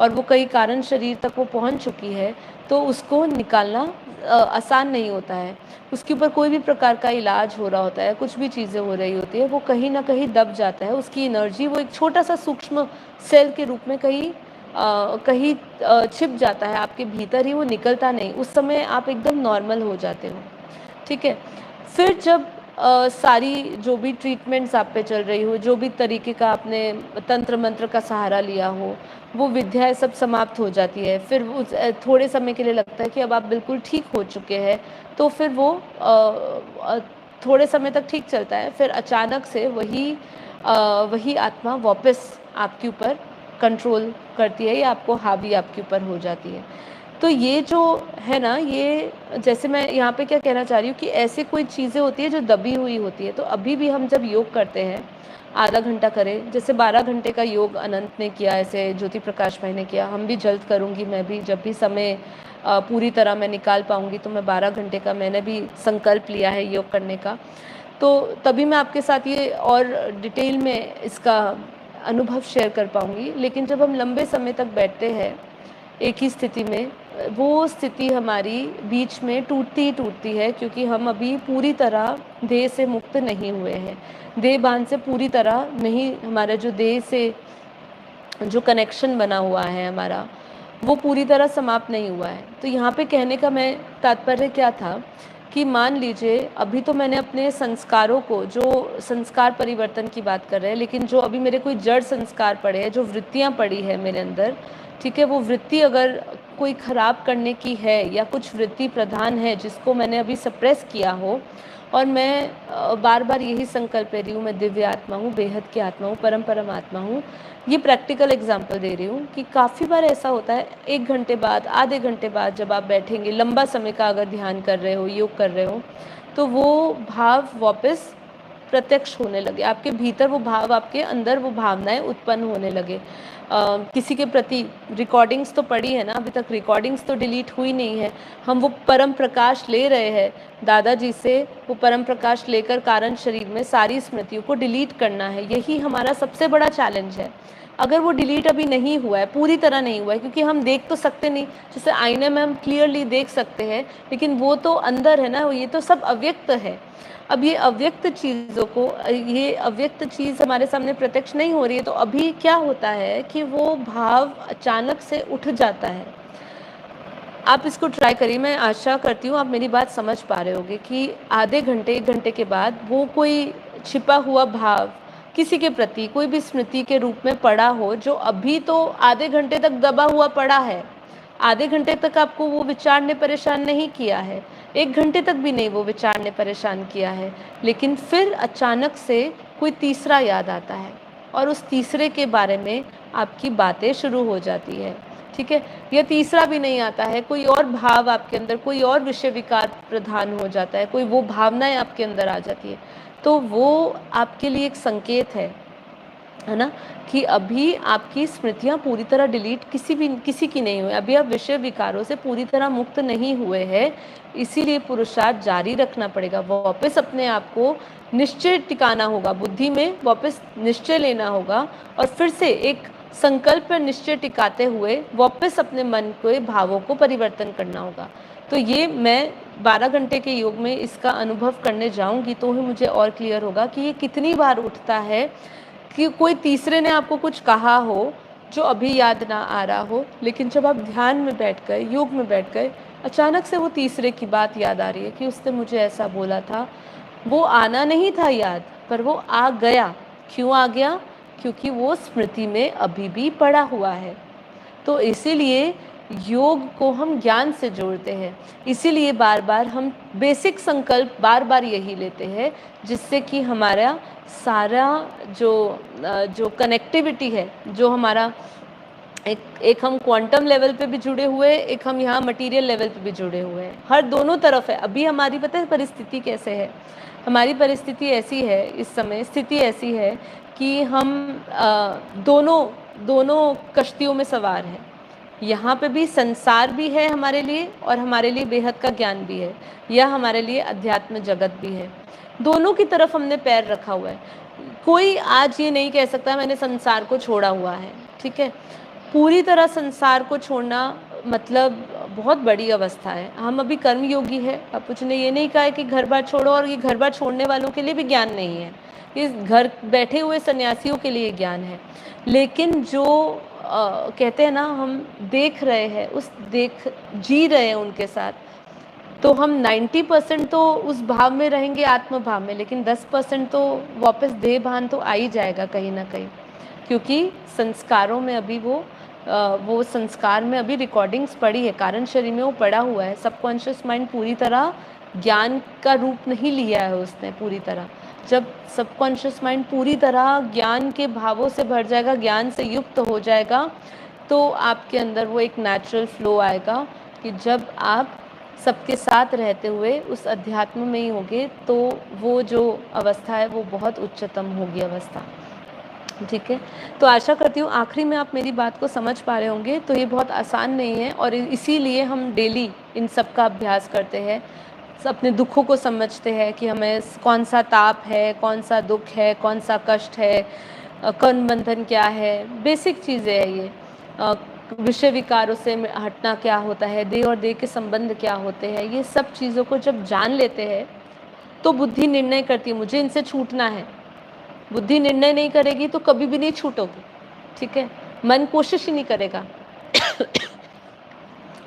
और वो कई कारण शरीर तक वो पहुंच चुकी है, तो उसको निकालना आसान नहीं होता है। उसके ऊपर कोई भी प्रकार का इलाज हो रहा होता है, कुछ भी चीज़ें हो रही होती है, वो कहीं ना कहीं दब जाता है। उसकी एनर्जी, वो एक छोटा सा सूक्ष्म सेल के रूप में कहीं छिप जाता है आपके भीतर ही, वो निकलता नहीं। उस समय आप एकदम नॉर्मल हो जाते हो। ठीक है, फिर जब सारी जो भी ट्रीटमेंट्स आप पे चल रही हो, जो भी तरीके का आपने तंत्र मंत्र का सहारा लिया हो, वो विद्याएं सब समाप्त हो जाती है। फिर उस थोड़े समय के लिए लगता है कि अब आप बिल्कुल ठीक हो चुके हैं, तो फिर वो थोड़े समय तक ठीक चलता है। फिर अचानक से वही आत्मा वापस आपके ऊपर कंट्रोल करती है या आपको हावी आपके ऊपर हो जाती है। तो ये जो है ना, ये जैसे मैं यहाँ पे क्या कहना चाह रही हूँ कि ऐसे कोई चीज़ें होती है जो दबी हुई होती है। तो अभी भी हम जब योग करते हैं, आधा घंटा करें, जैसे 12 घंटे का योग अनंत ने किया, ऐसे ज्योति प्रकाश भाई ने किया, हम भी जल्द करूँगी। मैं भी जब भी समय पूरी तरह मैं निकाल पाऊँगी तो मैं 12 घंटे का मैंने भी संकल्प लिया है योग करने का। तो तभी मैं आपके साथ ये और डिटेल में इसका अनुभव शेयर कर पाऊँगी। लेकिन जब हम लंबे समय तक बैठते हैं एक ही स्थिति में, वो स्थिति हमारी बीच में टूटती ही टूटती है, क्योंकि हम अभी पूरी तरह देह से मुक्त नहीं हुए हैं। देह बांध से पूरी तरह नहीं, हमारा जो देह से जो कनेक्शन बना हुआ है हमारा, वो पूरी तरह समाप्त नहीं हुआ है। तो यहाँ पे कहने का मैं तात्पर्य क्या था कि मान लीजिए अभी तो मैंने अपने संस्कारों को, जो संस्कार परिवर्तन की बात कर रहे हैं, लेकिन जो अभी मेरे कोई जड़ संस्कार पड़े हैं, जो वृत्तियाँ पड़ी है मेरे अंदर, ठीक है, वो वृत्ति अगर कोई ख़राब करने की है या कुछ वृत्ति प्रधान है जिसको मैंने अभी सप्रेस किया हो, और मैं बार बार यही संकल्प ले रही हूँ, मैं दिव्य आत्मा हूँ, बेहद की आत्मा हूँ, परम परम आत्मा हूँ। ये प्रैक्टिकल एग्जांपल दे रही हूँ कि काफ़ी बार ऐसा होता है, 1 घंटे बाद, आधे घंटे बाद जब आप बैठेंगे, लंबा समय का अगर ध्यान कर रहे हो, योग कर रहे हो, तो वो भाव वापस प्रत्यक्ष होने लगे आपके भीतर, वो भाव आपके अंदर, वो भावनाएं उत्पन्न होने लगे। किसी के प्रति रिकॉर्डिंग्स तो पड़ी है ना, अभी तक रिकॉर्डिंग्स तो डिलीट हुई नहीं है। हम वो परम प्रकाश ले रहे हैं दादाजी से, वो परम प्रकाश लेकर कारण शरीर में सारी स्मृतियों को डिलीट करना है। यही हमारा सबसे बड़ा चैलेंज है। अगर वो डिलीट अभी नहीं हुआ है, पूरी तरह नहीं हुआ है, क्योंकि हम देख तो सकते नहीं, जैसे आईने में हम क्लियरली देख सकते हैं, लेकिन वो तो अंदर है ना, ये तो सब अव्यक्त है। अब ये अव्यक्त चीज़ों को, ये अव्यक्त चीज़ हमारे सामने प्रत्यक्ष नहीं हो रही है, तो अभी क्या होता है कि वो भाव अचानक से उठ जाता है। आप इसको ट्राई करिए। मैं आशा करती हूँ आप मेरी बात समझ पा रहे होंगे कि आधे घंटे 1 घंटे के बाद वो कोई छिपा हुआ भाव किसी के प्रति कोई भी स्मृति के रूप में पड़ा हो, जो अभी तो आधे घंटे तक दबा हुआ पड़ा है, आधे घंटे तक आपको वो विचार ने परेशान नहीं किया है, 1 घंटे तक भी नहीं वो विचार ने परेशान किया है, लेकिन फिर अचानक से कोई तीसरा याद आता है और उस तीसरे के बारे में आपकी बातें शुरू हो जाती है, ठीक है। या तीसरा भी नहीं आता है, कोई और भाव आपके अंदर, कोई और विषय विकार प्रधान हो जाता है, कोई वो भावनाएं आपके अंदर आ जाती है, तो वो आपके लिए एक संकेत है ना, कि अभी आपकी स्मृतियां पूरी तरह डिलीट किसी की नहीं हुई, अभी आप विषय विकारों से पूरी तरह मुक्त नहीं हुए हैं। इसीलिए पुरुषार्थ जारी रखना पड़ेगा, वापस अपने आप को निश्चय टिकाना होगा, बुद्धि में वापस निश्चय लेना होगा और फिर से एक संकल्प पर निश्चय टिकाते हुए वापस अपने मन के भावों को परिवर्तन करना होगा। तो ये मैं 12 घंटे के योग में इसका अनुभव करने जाऊंगी तो ही मुझे और क्लियर होगा कि ये कितनी बार उठता है कि कोई तीसरे ने आपको कुछ कहा हो जो अभी याद ना आ रहा हो, लेकिन जब आप ध्यान में बैठ गए, योग में बैठ गए, अचानक से वो तीसरे की बात याद आ रही है कि उसने मुझे ऐसा बोला था। वो आना नहीं था याद, पर वो आ गया। क्यों आ गया? क्योंकि वो स्मृति में अभी भी पड़ा हुआ है। तो इसीलिए योग को हम ज्ञान से जोड़ते हैं, इसीलिए बार बार हम बेसिक संकल्प बार बार यही लेते हैं, जिससे कि हमारा सारा जो कनेक्टिविटी है, जो हमारा एक हम क्वांटम लेवल पे भी जुड़े हुए, एक हम यहाँ मटेरियल लेवल पे भी जुड़े हुए हैं, हर दोनों तरफ है। अभी हमारी पता है परिस्थिति कैसे है? हमारी परिस्थिति ऐसी है, इस समय स्थिति ऐसी है कि हम दोनों कश्तियों में सवार हैं। यहाँ पे भी संसार भी है हमारे लिए और हमारे लिए बेहद का ज्ञान भी है, या हमारे लिए अध्यात्म जगत भी है। दोनों की तरफ हमने पैर रखा हुआ है। कोई आज ये नहीं कह सकता मैंने संसार को छोड़ा हुआ है, ठीक है। पूरी तरह संसार को छोड़ना मतलब बहुत बड़ी अवस्था है। हम अभी कर्मयोगी है। अब कुछ ने ये नहीं कहा है कि घर बार छोड़ो, और ये घर बार छोड़ने वालों के लिए भी ज्ञान नहीं है, ये घर बैठे हुए सन्यासियों के लिए ज्ञान है। लेकिन जो कहते हैं ना, हम देख रहे हैं, जी रहे हैं उनके साथ, तो हम 90% तो उस भाव में रहेंगे, आत्म भाव में, लेकिन 10% तो वापस देह भान तो आ ही जाएगा कहीं ना कहीं, क्योंकि संस्कारों में अभी वो संस्कार में अभी रिकॉर्डिंग्स पड़ी है, कारण शरीर में वो पड़ा हुआ है। सबकॉन्शियस माइंड पूरी तरह ज्ञान का रूप नहीं लिया है उसने पूरी तरह। जब सबकॉन्शियस माइंड पूरी तरह ज्ञान के भावों से भर जाएगा, ज्ञान से युक्त हो जाएगा, तो आपके अंदर वो एक नेचुरल फ्लो आएगा कि जब आप सबके साथ रहते हुए उस अध्यात्म में ही होंगे, तो वो जो अवस्था है वो बहुत उच्चतम होगी अवस्था, ठीक है। तो आशा करती हूँ आखिरी में आप मेरी बात को समझ पा रहे होंगे। तो ये बहुत आसान नहीं है, और इसीलिए हम डेली इन सब का अभ्यास करते हैं, अपने दुखों को समझते हैं कि हमें कौन सा ताप है, कौन सा दुख है, कौन सा कष्ट है, कर्म बंधन क्या है, बेसिक चीज़ें हैं ये। विषय विकारों से हटना क्या होता है, देह और देह के संबंध क्या होते हैं, ये सब चीज़ों को जब जान लेते हैं तो बुद्धि निर्णय करती है मुझे इनसे छूटना है। बुद्धि निर्णय नहीं करेगी तो कभी भी नहीं छूटोगी, ठीक है। मन कोशिश ही नहीं करेगा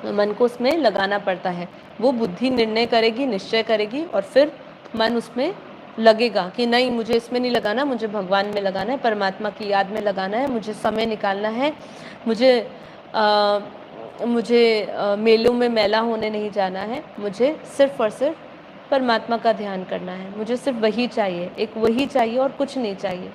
मन को उसमें लगाना पड़ता है। वो बुद्धि निर्णय करेगी, निश्चय करेगी, और फिर मन उसमें लगेगा कि नहीं, मुझे इसमें नहीं लगाना, मुझे भगवान में लगाना है, परमात्मा की याद में लगाना है, मुझे समय निकालना है, मुझे मेलों में मेला होने नहीं जाना है, मुझे सिर्फ और सिर्फ परमात्मा का ध्यान करना है, मुझे सिर्फ वही चाहिए, एक वही चाहिए और कुछ नहीं चाहिए।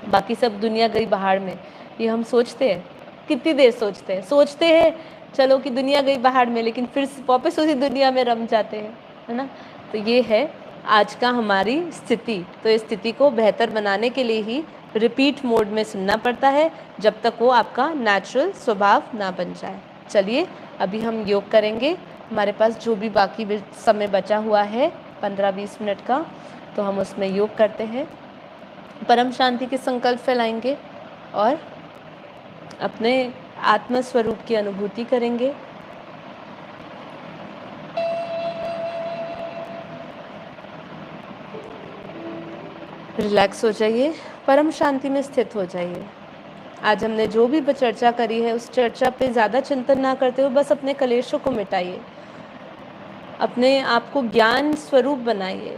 बाकी सब दुनिया गई बाहर में, ये हम सोचते हैं, कितनी देर सोचते हैं चलो कि दुनिया गई बाहर में, लेकिन फिर वापस उसी दुनिया में रम जाते हैं, है ना। तो ये है आज का हमारी स्थिति। तो इस स्थिति को बेहतर बनाने के लिए ही रिपीट मोड में सुनना पड़ता है, जब तक वो आपका नेचुरल स्वभाव ना बन जाए। चलिए अभी हम योग करेंगे। हमारे पास जो भी बाकी समय बचा हुआ है 15-20 मिनट का, तो हम उसमें योग करते हैं, परम शांति के संकल्प फैलाएंगे और अपने आत्म स्वरूप की अनुभूति करेंगे। रिलैक्स हो जाइए, परम शांति में स्थित हो जाइए। आज हमने जो भी चर्चा करी है उस चर्चा पे ज़्यादा चिंतन ना करते हुए बस अपने कलेशों को मिटाइए, अपने आप को ज्ञान स्वरूप बनाइए।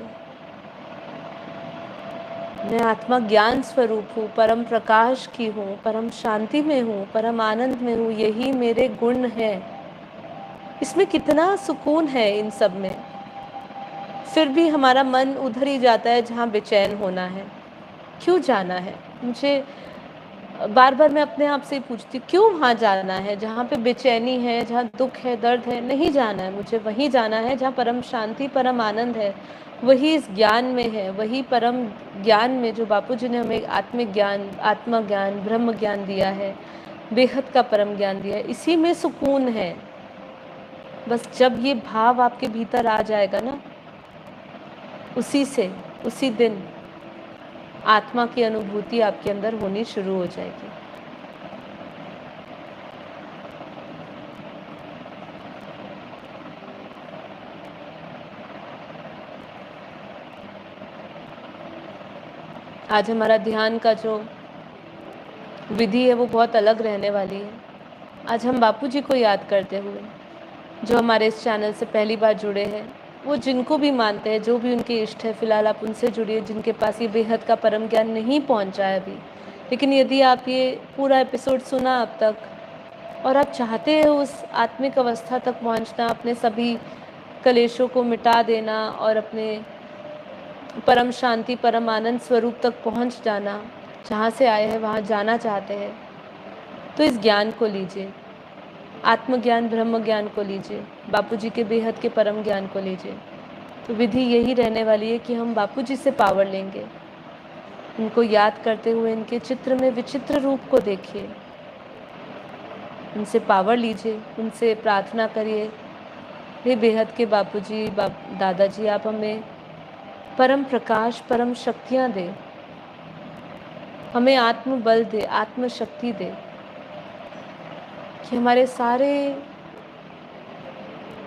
मैं आत्मा ज्ञान स्वरूप हूँ, परम प्रकाश की हूँ, परम शांति में हूँ, परम आनंद में हूँ, यही मेरे गुण हैं। इसमें कितना सुकून है इन सब में। फिर भी हमारा मन उधर ही जाता है जहाँ बेचैन होना है। क्यों जाना है? मुझे बार बार मैं अपने आप से पूछती क्यों वहाँ जाना है जहाँ पे बेचैनी है, जहाँ दुख है, दर्द है। नहीं जाना है, मुझे वहीं जाना है जहाँ परम शांति, परम आनंद है। वही इस ज्ञान में है, वही परम ज्ञान में जो बापूजी ने हमें आत्मिक ज्ञान, आत्मा ज्ञान, ब्रह्म ज्ञान दिया है, बेहद का परम ज्ञान दिया है, इसी में सुकून है। बस जब ये भाव आपके भीतर आ जाएगा ना, उसी दिन आत्मा की अनुभूति आपके अंदर होनी शुरू हो जाएगी। आज हमारा ध्यान का जो विधि है वो बहुत अलग रहने वाली है। आज हम बापूजी को याद करते हुए, जो हमारे इस चैनल से पहली बार जुड़े हैं, वो जिनको भी मानते हैं, जो भी उनके इष्ट है, फिलहाल आप उनसे जुड़िए। जिनके पास ये बेहद का परम ज्ञान नहीं पहुंचा है अभी, लेकिन यदि आप ये पूरा एपिसोड सुना अब तक और आप चाहते हैं उस आत्मिक अवस्था तक पहुंचना, अपने सभी कलेशों को मिटा देना और अपने परम शांति, परम आनंद स्वरूप तक पहुंच जाना, जहाँ से आए हैं वहाँ जाना चाहते हैं, तो इस ज्ञान को लीजिए, आत्मज्ञान, ब्रह्म ज्ञान को लीजिए, बापूजी के बेहद के परम ज्ञान को लीजिए। तो विधि यही रहने वाली है कि हम बापूजी से पावर लेंगे। उनको याद करते हुए इनके चित्र में विचित्र रूप को देखिए, उनसे पावर लीजिए, उनसे प्रार्थना करिए, हे बेहद के बापूजी, दादाजी, आप हमें परम प्रकाश, परम शक्तियाँ दे, हमें आत्मबल दे, आत्मशक्ति दे, कि हमारे सारे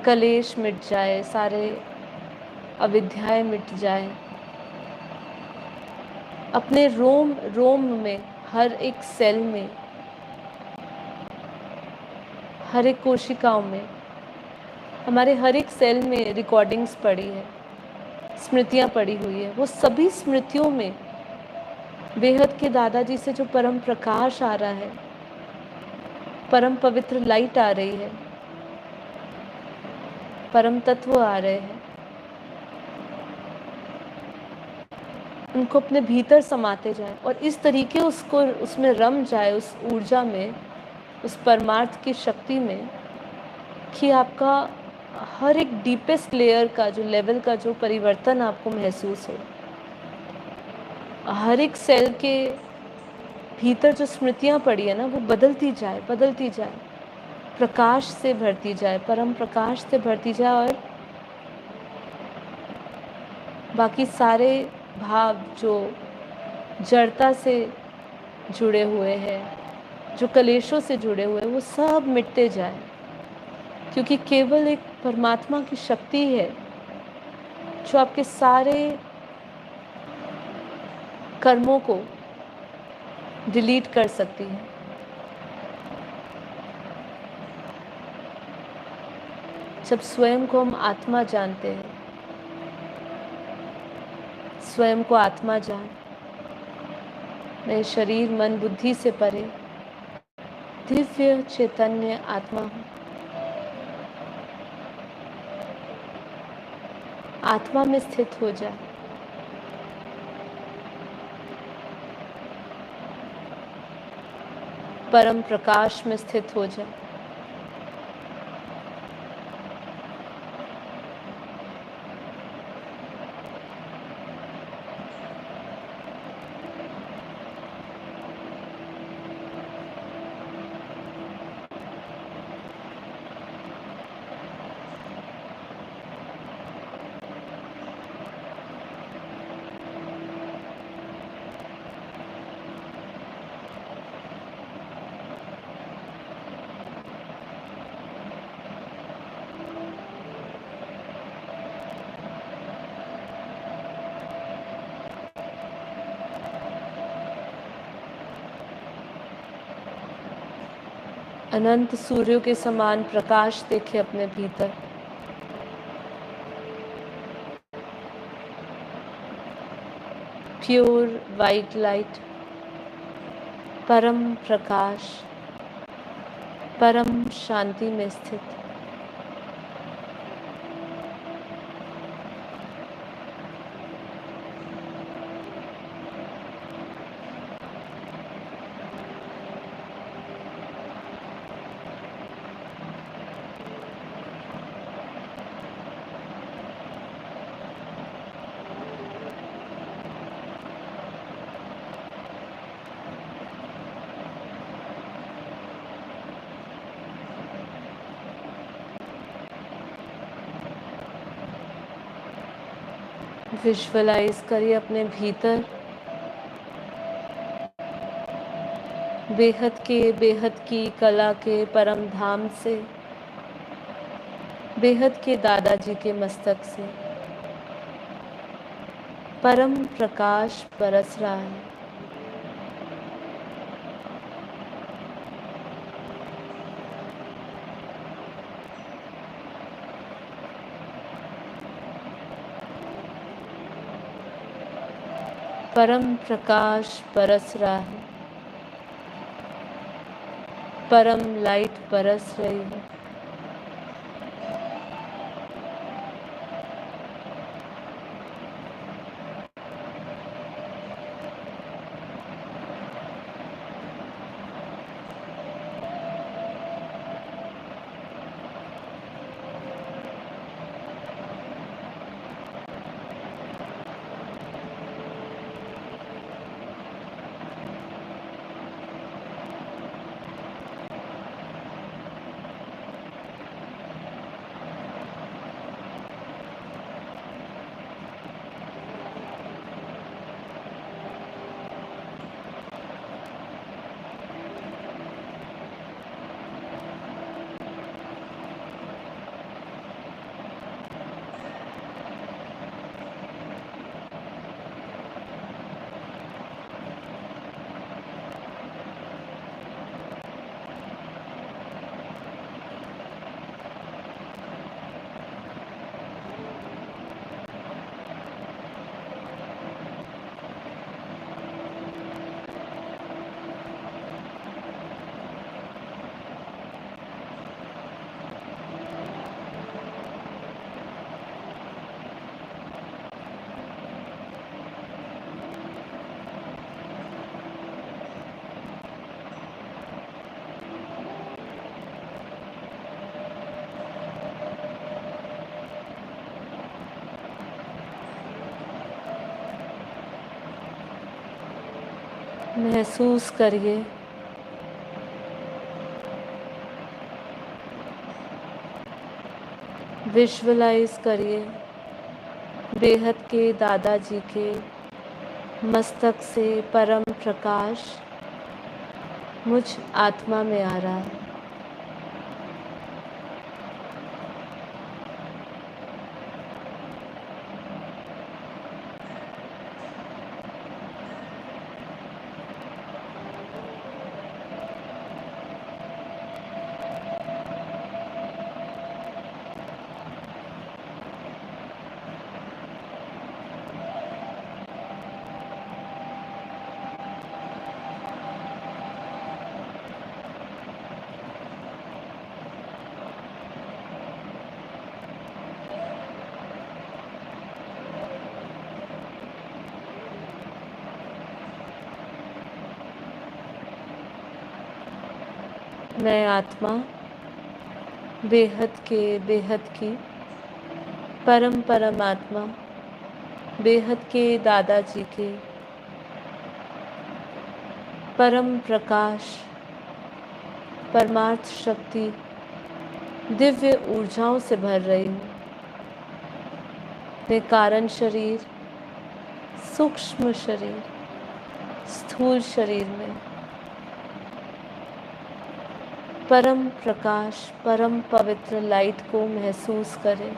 कलेश मिट जाए, सारे अविद्याएं मिट जाए। अपने रोम रोम में, हर एक सेल में, हर एक कोशिकाओं में, हमारे हर एक सेल में रिकॉर्डिंग्स पड़ी है, स्मृतियाँ पड़ी हुई है। वो सभी स्मृतियों में बेहद के दादाजी से जो परम प्रकाश आ रहा है, परम पवित्र लाइट आ रही है, परम तत्व आ रहे हैं, उनको अपने भीतर समाते जाए और इस तरीके उसको उसमें रम जाए, उस ऊर्जा में, उस परमार्थ की शक्ति में, कि आपका हर एक डीपेस्ट लेयर का जो लेवल का जो परिवर्तन आपको महसूस हो। हर एक सेल के भीतर जो स्मृतियाँ पड़ी है ना, वो बदलती जाए, बदलती जाए, प्रकाश से भरती जाए, परम प्रकाश से भरती जाए, और बाकी सारे भाव जो जड़ता से जुड़े हुए हैं, जो कलेशों से जुड़े हुए हैं, वो सब मिटते जाए। क्योंकि केवल एक परमात्मा की शक्ति है जो आपके सारे कर्मों को डिलीट कर सकती है। जब स्वयं को हम आत्मा जानते हैं, स्वयं को आत्मा जान, मैं शरीर, मन, बुद्धि से परे दिव्य चैतन्य आत्मा हूँ। आत्मा में स्थित हो जाए, परम प्रकाश में स्थित हो जाए। अनंत सूर्यों के समान प्रकाश देखें अपने भीतर। प्योर वाइट लाइट, परम प्रकाश, परम शांति में स्थित। विजुअलाइज करिए अपने भीतर बेहद की कला के परम धाम से, बेहद के दादाजी के मस्तक से परम प्रकाश बरस रहा है। परम प्रकाश बरस रहा है, परम लाइट बरस रही है। महसूस करिए विजुअलाइज करिए बेहद के दादाजी के मस्तक से परम प्रकाश मुझ आत्मा में आ रहा है। मैं आत्मा बेहद की परम आत्मा बेहद के दादाजी के परम प्रकाश परमार्थ शक्ति दिव्य ऊर्जाओं से भर रही हूँ। मैं कारण शरीर, सूक्ष्म शरीर, स्थूल शरीर में परम प्रकाश परम पवित्र लाइट को महसूस करें।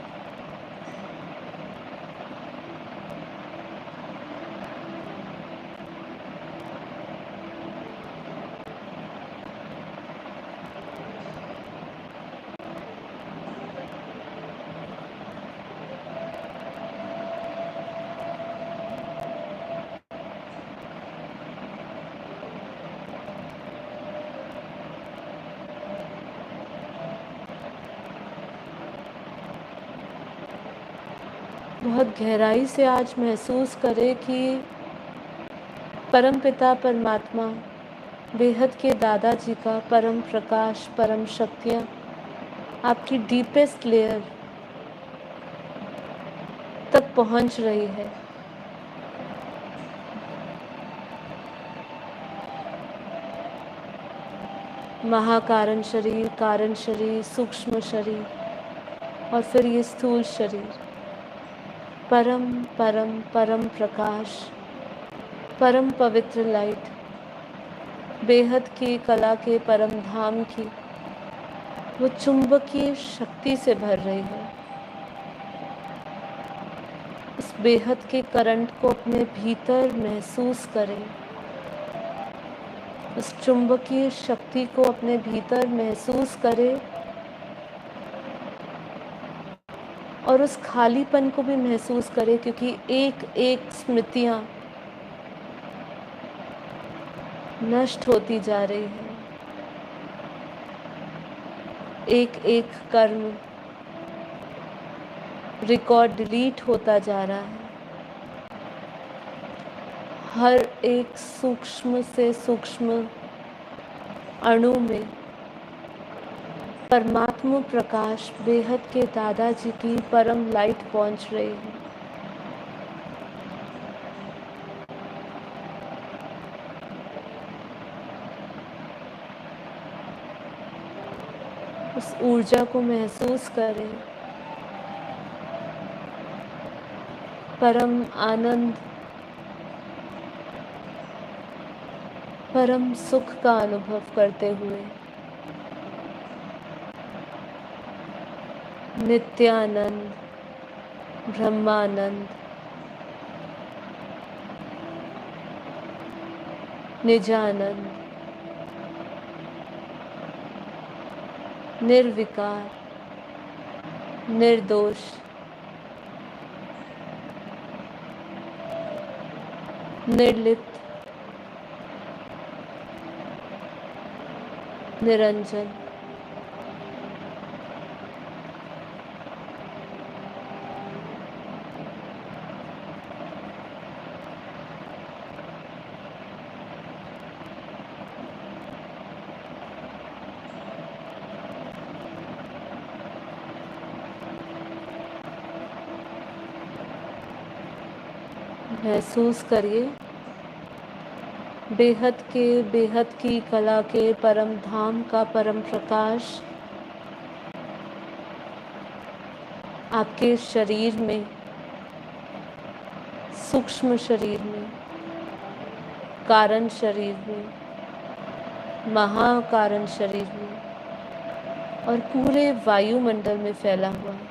बहुत गहराई से आज महसूस करें कि परमपिता परमात्मा, बेहद के दादाजी का परम प्रकाश, परम शक्तियाँ आपकी डीपेस्ट लेयर तक पहुँच रही है। महाकारण शरीर, कारण शरीर, सूक्ष्म शरीर और फिर ये स्थूल शरीर, परम परम परम प्रकाश, परम पवित्र लाइट, बेहद की कला के परम धाम की वो चुंबकीय शक्ति से भर रही है। इस बेहद के करंट को अपने भीतर महसूस करें, उस चुंबकीय शक्ति को अपने भीतर महसूस करें और उस खालीपन को भी महसूस करें, क्योंकि एक एक स्मृतियाँ नष्ट होती जा रही है, एक एक कर्म रिकॉर्ड डिलीट होता जा रहा है। हर एक सूक्ष्म से सूक्ष्म अणु में परमात्मा प्रकाश, बेहद के दादाजी की परम लाइट पहुंच रही है। उस ऊर्जा को महसूस करें, परम आनंद, परम सुख का अनुभव करते हुए, नित्यानंद, ब्रह्मानंद, निजानंद, निर्विकार, निर्दोष, निर्लिप्त, निरंजन, महसूस करिए बेहद के, बेहद की कला के परम धाम का परम प्रकाश आपके शरीर में, सूक्ष्म शरीर में, कारण शरीर में, महाकारण शरीर में और पूरे वायुमंडल में फैला हुआ है।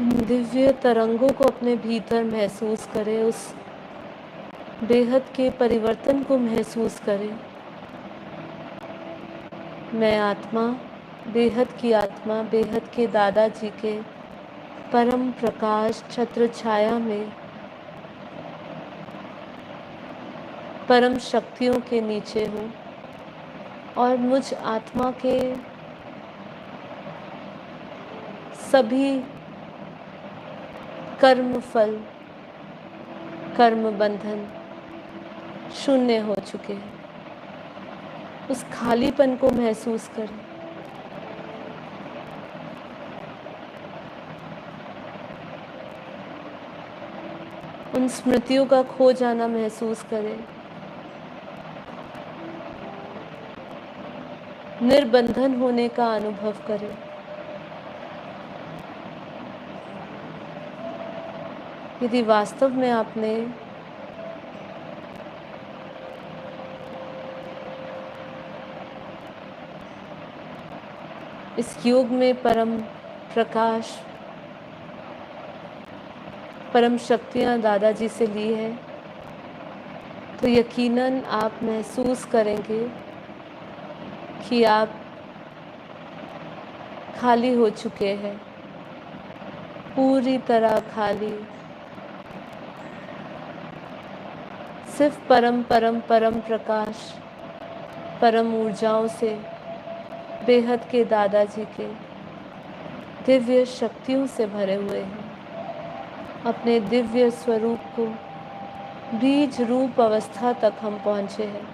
इन दिव्य तरंगों को अपने भीतर महसूस करें, उस बेहद के परिवर्तन को महसूस करें। मैं आत्मा, बेहद की आत्मा, बेहद के दादाजी के परम प्रकाश छत्र छाया में परम शक्तियों के नीचे हूँ और मुझ आत्मा के सभी कर्म फल, कर्म बंधन शून्य हो चुके हैं। उस खालीपन को महसूस करें। उन स्मृतियों का खो जाना महसूस करें। निर्बंधन होने का अनुभव करें। यदि वास्तव में आपने इस योग में परम प्रकाश, परम शक्तियाँ दादाजी से ली है, तो यकीनन आप महसूस करेंगे कि आप खाली हो चुके हैं, पूरी तरह खाली। सिर्फ परम परम परम प्रकाश, परम ऊर्जाओं से, बेहद के दादाजी के दिव्य शक्तियों से भरे हुए हैं। अपने दिव्य स्वरूप को बीज रूप अवस्था तक हम पहुँचे हैं,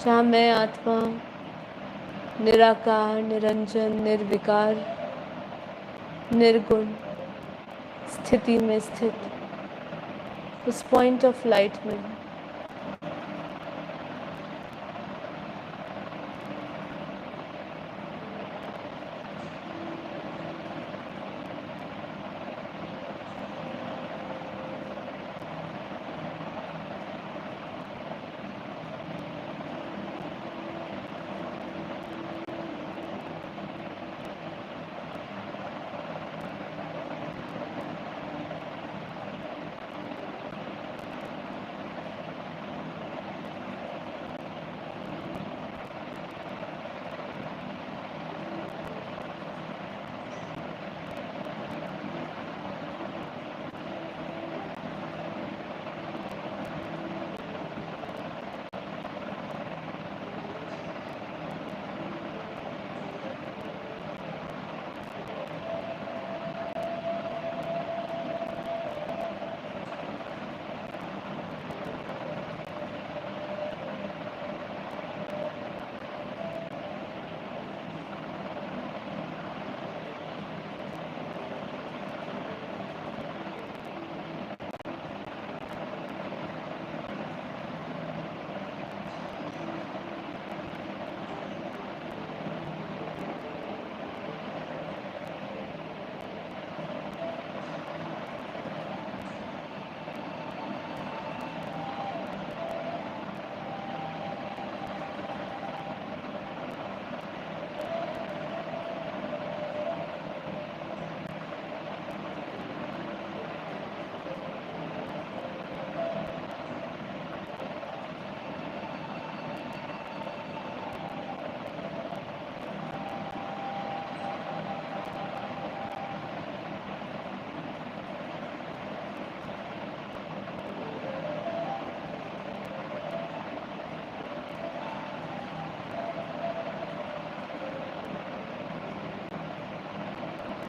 जहाँ मैं आत्मा निराकार, निरंजन, निर्विकार, निर्गुण स्थिति में स्थित उस पॉइंट ऑफ लाइट में हूँ।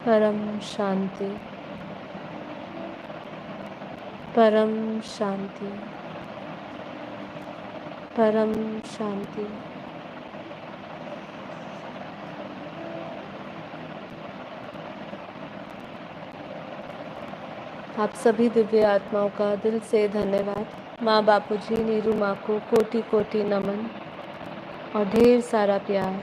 परम शांति, परम शांति, परम शांति। आप सभी दिव्य आत्माओं का दिल से धन्यवाद। माँ बापूजी, नीरू माँ को कोटि कोटि नमन और ढेर सारा प्यार।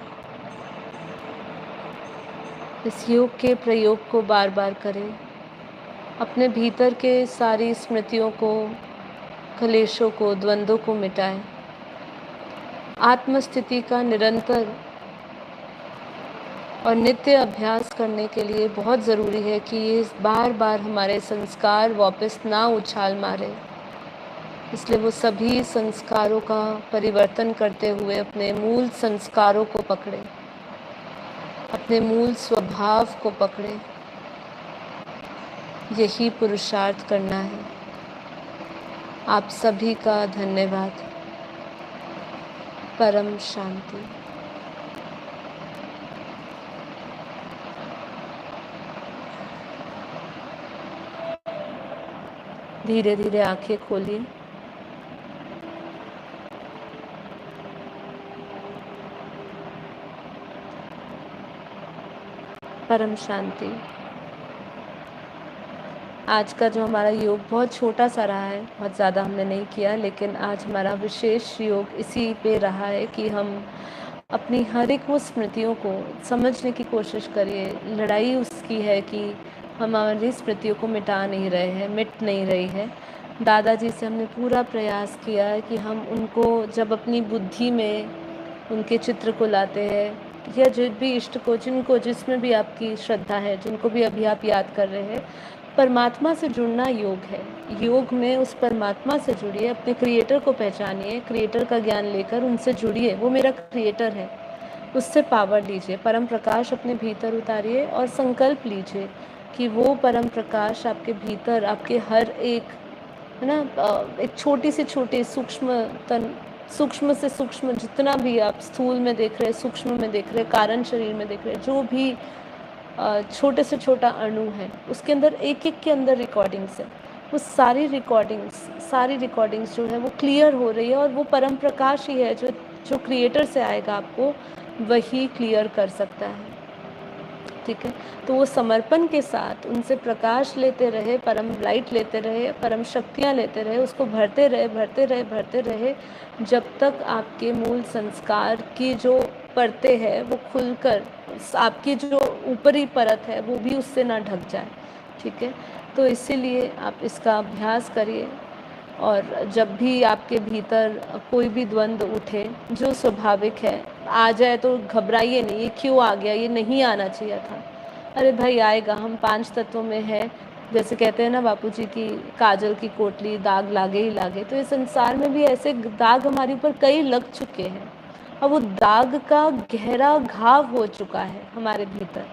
इस योग के प्रयोग को बार बार करें। अपने भीतर के सारी स्मृतियों को, क्लेशों को, द्वंद्वों को मिटाएं। आत्मस्थिति का निरंतर और नित्य अभ्यास करने के लिए बहुत ज़रूरी है कि ये बार बार हमारे संस्कार वापस ना उछाल मारे। इसलिए वो सभी संस्कारों का परिवर्तन करते हुए अपने मूल संस्कारों को पकड़े, अपने मूल स्वभाव को पकड़े। यही पुरुषार्थ करना है। आप सभी का धन्यवाद। परम शांति। धीरे धीरे आंखें खोलिए। परम शांति। आज का जो हमारा योग बहुत छोटा सा रहा है, बहुत ज़्यादा हमने नहीं किया, लेकिन आज हमारा विशेष योग इसी पे रहा है कि हम अपनी हर एक वो स्मृतियों को समझने की कोशिश करिए। लड़ाई उसकी है कि हम हमारी स्मृतियों को मिटा नहीं रहे हैं, मिट नहीं रही है। दादाजी से हमने पूरा प्रयास किया है कि हम उनको जब अपनी बुद्धि में उनके चित्र को लाते हैं, या जिस भी इष्ट को, जिनको जिसमें भी आपकी श्रद्धा है, जिनको भी अभी आप याद कर रहे हैं, परमात्मा से जुड़ना योग है। योग में उस परमात्मा से जुड़िए, अपने क्रिएटर को पहचानिए, क्रिएटर का ज्ञान लेकर उनसे जुड़िए। वो मेरा क्रिएटर है, उससे पावर लीजिए, परम प्रकाश अपने भीतर उतारिए और संकल्प लीजिए कि वो परम प्रकाश आपके भीतर, आपके हर एक, है ना, एक छोटी से छोटी सूक्ष्म से सूक्ष्म, जितना भी आप स्थूल में देख रहे हैं, सूक्ष्म में देख रहे हैं, कारण शरीर में देख रहे हैं, जो भी छोटे से छोटा अणु है, उसके अंदर एक एक के अंदर रिकॉर्डिंग्स है। वो सारी रिकॉर्डिंग्स जो है वो क्लियर हो रही है, और वो परम प्रकाश ही है जो क्रिएटर से आएगा, आपको वही क्लियर कर सकता है। ठीक है, तो वो समर्पण के साथ उनसे प्रकाश लेते रहे, परम लाइट लेते रहे, परम शक्तियाँ लेते रहे, उसको भरते रहे, जब तक आपके मूल संस्कार की जो परतें हैं वो खुलकर आपकी जो ऊपरी परत है वो भी उससे ना ढक जाए। ठीक है, तो इसीलिए आप इसका अभ्यास करिए। और जब भी आपके भीतर कोई भी द्वंद्व उठे, जो स्वाभाविक है, आ जाए तो घबराइए नहीं, ये क्यों आ गया, ये नहीं आना चाहिए था। अरे भाई आएगा, हम 5 तत्वों में है। जैसे कहते हैं ना बापूजी की काजल की कोटली, दाग लागे ही लागे। तो इस संसार में भी ऐसे दाग हमारे ऊपर कई लग चुके हैं, अब वो दाग का गहरा घाव हो चुका है हमारे भीतर,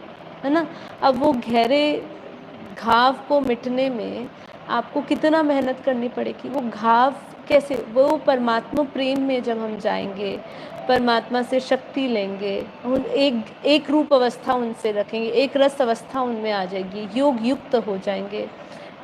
है ना। अब वो गहरे घाव को मिटने में आपको कितना मेहनत करनी पड़ेगी। वो घाव कैसे, वो परमात्मा प्रेम में जब हम जाएंगे, परमात्मा से शक्ति लेंगे, उन एक रूप अवस्था उनसे रखेंगे, एक रस अवस्था उनमें आ जाएगी, योग युक्त हो जाएंगे,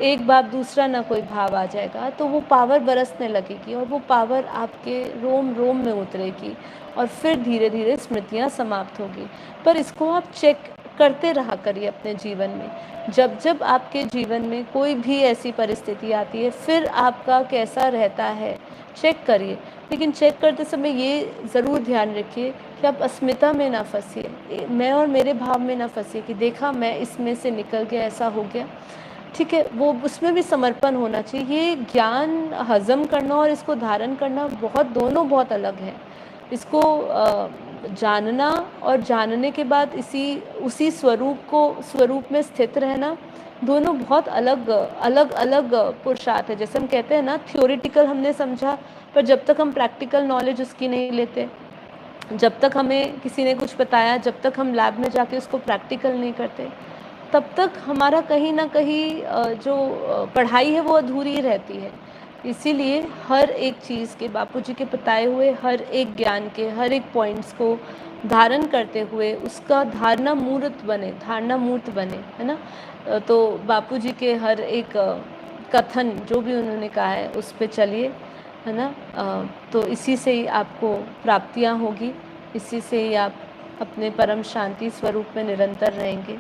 एक बाप दूसरा ना कोई भाव आ जाएगा, तो वो पावर बरसने लगेगी, और वो पावर आपके रोम रोम में उतरेगी, और फिर धीरे धीरे स्मृतियाँ समाप्त होगी। पर इसको आप चेक करते रहा करिए अपने जीवन में। जब जब आपके जीवन में कोई भी ऐसी परिस्थिति आती है, फिर आपका कैसा रहता है चेक करिए। लेकिन चेक करते समय ये ज़रूर ध्यान रखिए कि आप अस्मिता में ना फंसिए, मैं और मेरे भाव में ना फंसिए कि देखा मैं इसमें से निकल गया, ऐसा हो गया। ठीक है, वो उसमें भी समर्पण होना चाहिए। ये ज्ञान हजम करना और इसको धारण करना दोनों बहुत अलग है। इसको जानना और जानने के बाद उसी स्वरूप में स्थित रहना, दोनों बहुत अलग अलग अलग पुरुषार्थ है। जैसे हम कहते हैं ना, थियोरिटिकल हमने समझा, पर जब तक हम प्रैक्टिकल नॉलेज उसकी नहीं लेते, जब तक हमें किसी ने कुछ बताया, जब तक हम लैब में जाके उसको प्रैक्टिकल नहीं करते, तब तक हमारा कहीं ना कहीं जो पढ़ाई है वो अधूरी रहती है। इसीलिए हर एक चीज़ के, बापूजी के बताए हुए हर एक ज्ञान के हर एक पॉइंट्स को धारण करते हुए उसका धारणा मूर्त बने, है ना। तो बापूजी के हर एक कथन जो भी उन्होंने कहा है उस पे चलिए, है ना। तो इसी से ही आपको प्राप्तियाँ होगी, इसी से ही आप अपने परम शांति स्वरूप में निरंतर रहेंगे।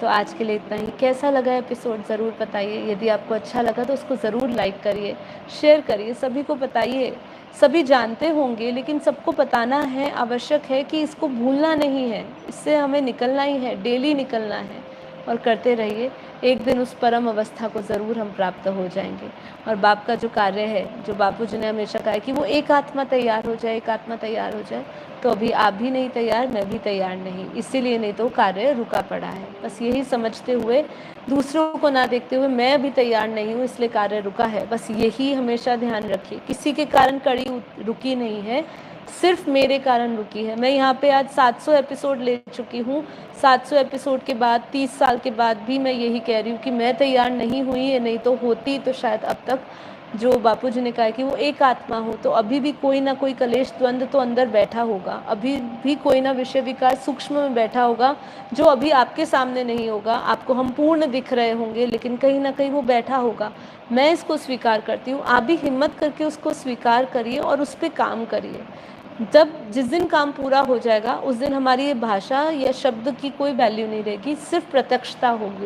तो आज के लिए इतना ही। कैसा लगा एपिसोड ज़रूर बताइए। यदि आपको अच्छा लगा तो उसको ज़रूर लाइक करिए, शेयर करिए, सभी को बताइए। सभी जानते होंगे, लेकिन सबको बताना है, आवश्यक है कि इसको भूलना नहीं है, इससे हमें निकलना ही है, डेली निकलना है। और करते रहिए। एक दिन उस परम अवस्था को ज़रूर हम प्राप्त हो जाएंगे। और बाप का जो कार्य है, जो बापू जी ने हमेशा कहा है कि वो एक आत्मा तैयार हो जाए, एक आत्मा तैयार हो जाए, तो अभी आप भी नहीं तैयार, मैं भी तैयार नहीं, इसीलिए नहीं तो कार्य रुका पड़ा है। बस यही समझते हुए, दूसरों को ना देखते हुए, मैं अभी तैयार नहीं हूँ इसलिए कार्य रुका है, बस यही हमेशा ध्यान रखिए। किसी के कारण कड़ी रुकी नहीं है, सिर्फ मेरे कारण रुकी है। मैं यहाँ पे आज 700 एपिसोड ले चुकी हूँ। 700 एपिसोड के बाद 30 साल के बाद भी मैं यही कह रही हूँ कि मैं तैयार नहीं हुई है, नहीं तो होती तो शायद अब तक, जो बापू जी ने कहा कि वो एक आत्मा हो, तो अभी भी कोई ना कोई कलेश द्वंद तो अंदर बैठा होगा, अभी भी कोई ना विषय विकार सूक्ष्म में बैठा होगा, जो अभी आपके सामने नहीं होगा, आपको हम पूर्ण दिख रहे होंगे, लेकिन कहीं ना कहीं वो बैठा होगा। मैं इसको स्वीकार करती हूँ, आप भी हिम्मत करके उसको स्वीकार करिए और उस पर काम करिए। जिस दिन काम पूरा हो जाएगा, उस दिन हमारी ये भाषा या शब्द की कोई वैल्यू नहीं रहेगी, सिर्फ प्रत्यक्षता होगी।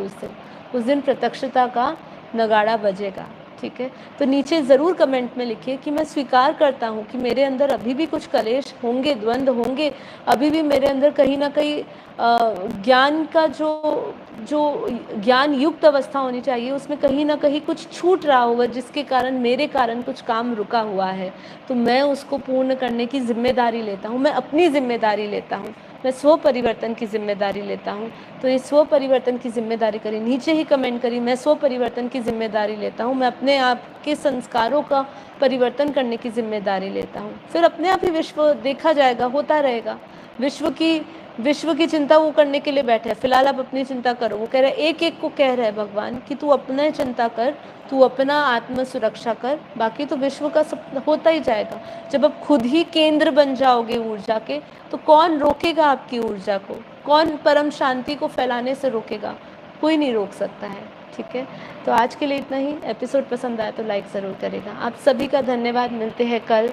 उस दिन प्रत्यक्षता का नगाड़ा बजेगा। ठीक है, तो नीचे ज़रूर कमेंट में लिखिए कि मैं स्वीकार करता हूँ कि मेरे अंदर अभी भी कुछ कलेश होंगे, द्वंद्व होंगे, अभी भी मेरे अंदर कहीं ना कहीं ज्ञान का जो ज्ञान युक्त अवस्था होनी चाहिए, उसमें कहीं ना कहीं कुछ छूट रहा होगा, जिसके कारण मेरे कारण कुछ काम रुका हुआ है। तो मैं उसको पूर्ण करने की जिम्मेदारी लेता हूँ, मैं अपनी जिम्मेदारी लेता हूँ, मैं स्व परिवर्तन की जिम्मेदारी लेता हूँ। तो ये स्व परिवर्तन की जिम्मेदारी करिए, नीचे ही कमेंट करिए, मैं स्व परिवर्तन की जिम्मेदारी लेता हूँ, मैं अपने आप के संस्कारों का परिवर्तन करने की जिम्मेदारी लेता हूँ। फिर अपने आप ही विश्व देखा जाएगा, होता रहेगा। विश्व की चिंता वो करने के लिए बैठे हैं, फिलहाल आप अपनी चिंता करो। वो कह रहे हैं, एक एक को कह रहे हैं भगवान कि तू अपना चिंता कर, तू अपना आत्म सुरक्षा कर, बाकी तो विश्व का सब होता ही जाएगा। जब आप खुद ही केंद्र बन जाओगे ऊर्जा के, तो कौन रोकेगा आपकी ऊर्जा को? कौन परम शांति को फैलाने से रोकेगा? कोई नहीं रोक सकता है। ठीक है, तो आज के लिए इतना ही। एपिसोड पसंद आया तो लाइक ज़रूर करेगा। आप सभी का धन्यवाद, मिलते हैं कल।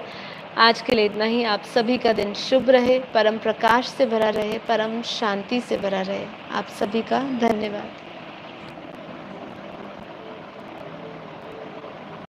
आज के लिए इतना ही। आप सभी का दिन शुभ रहे, परम प्रकाश से भरा रहे, परम शांति से भरा रहे। आप सभी का धन्यवाद।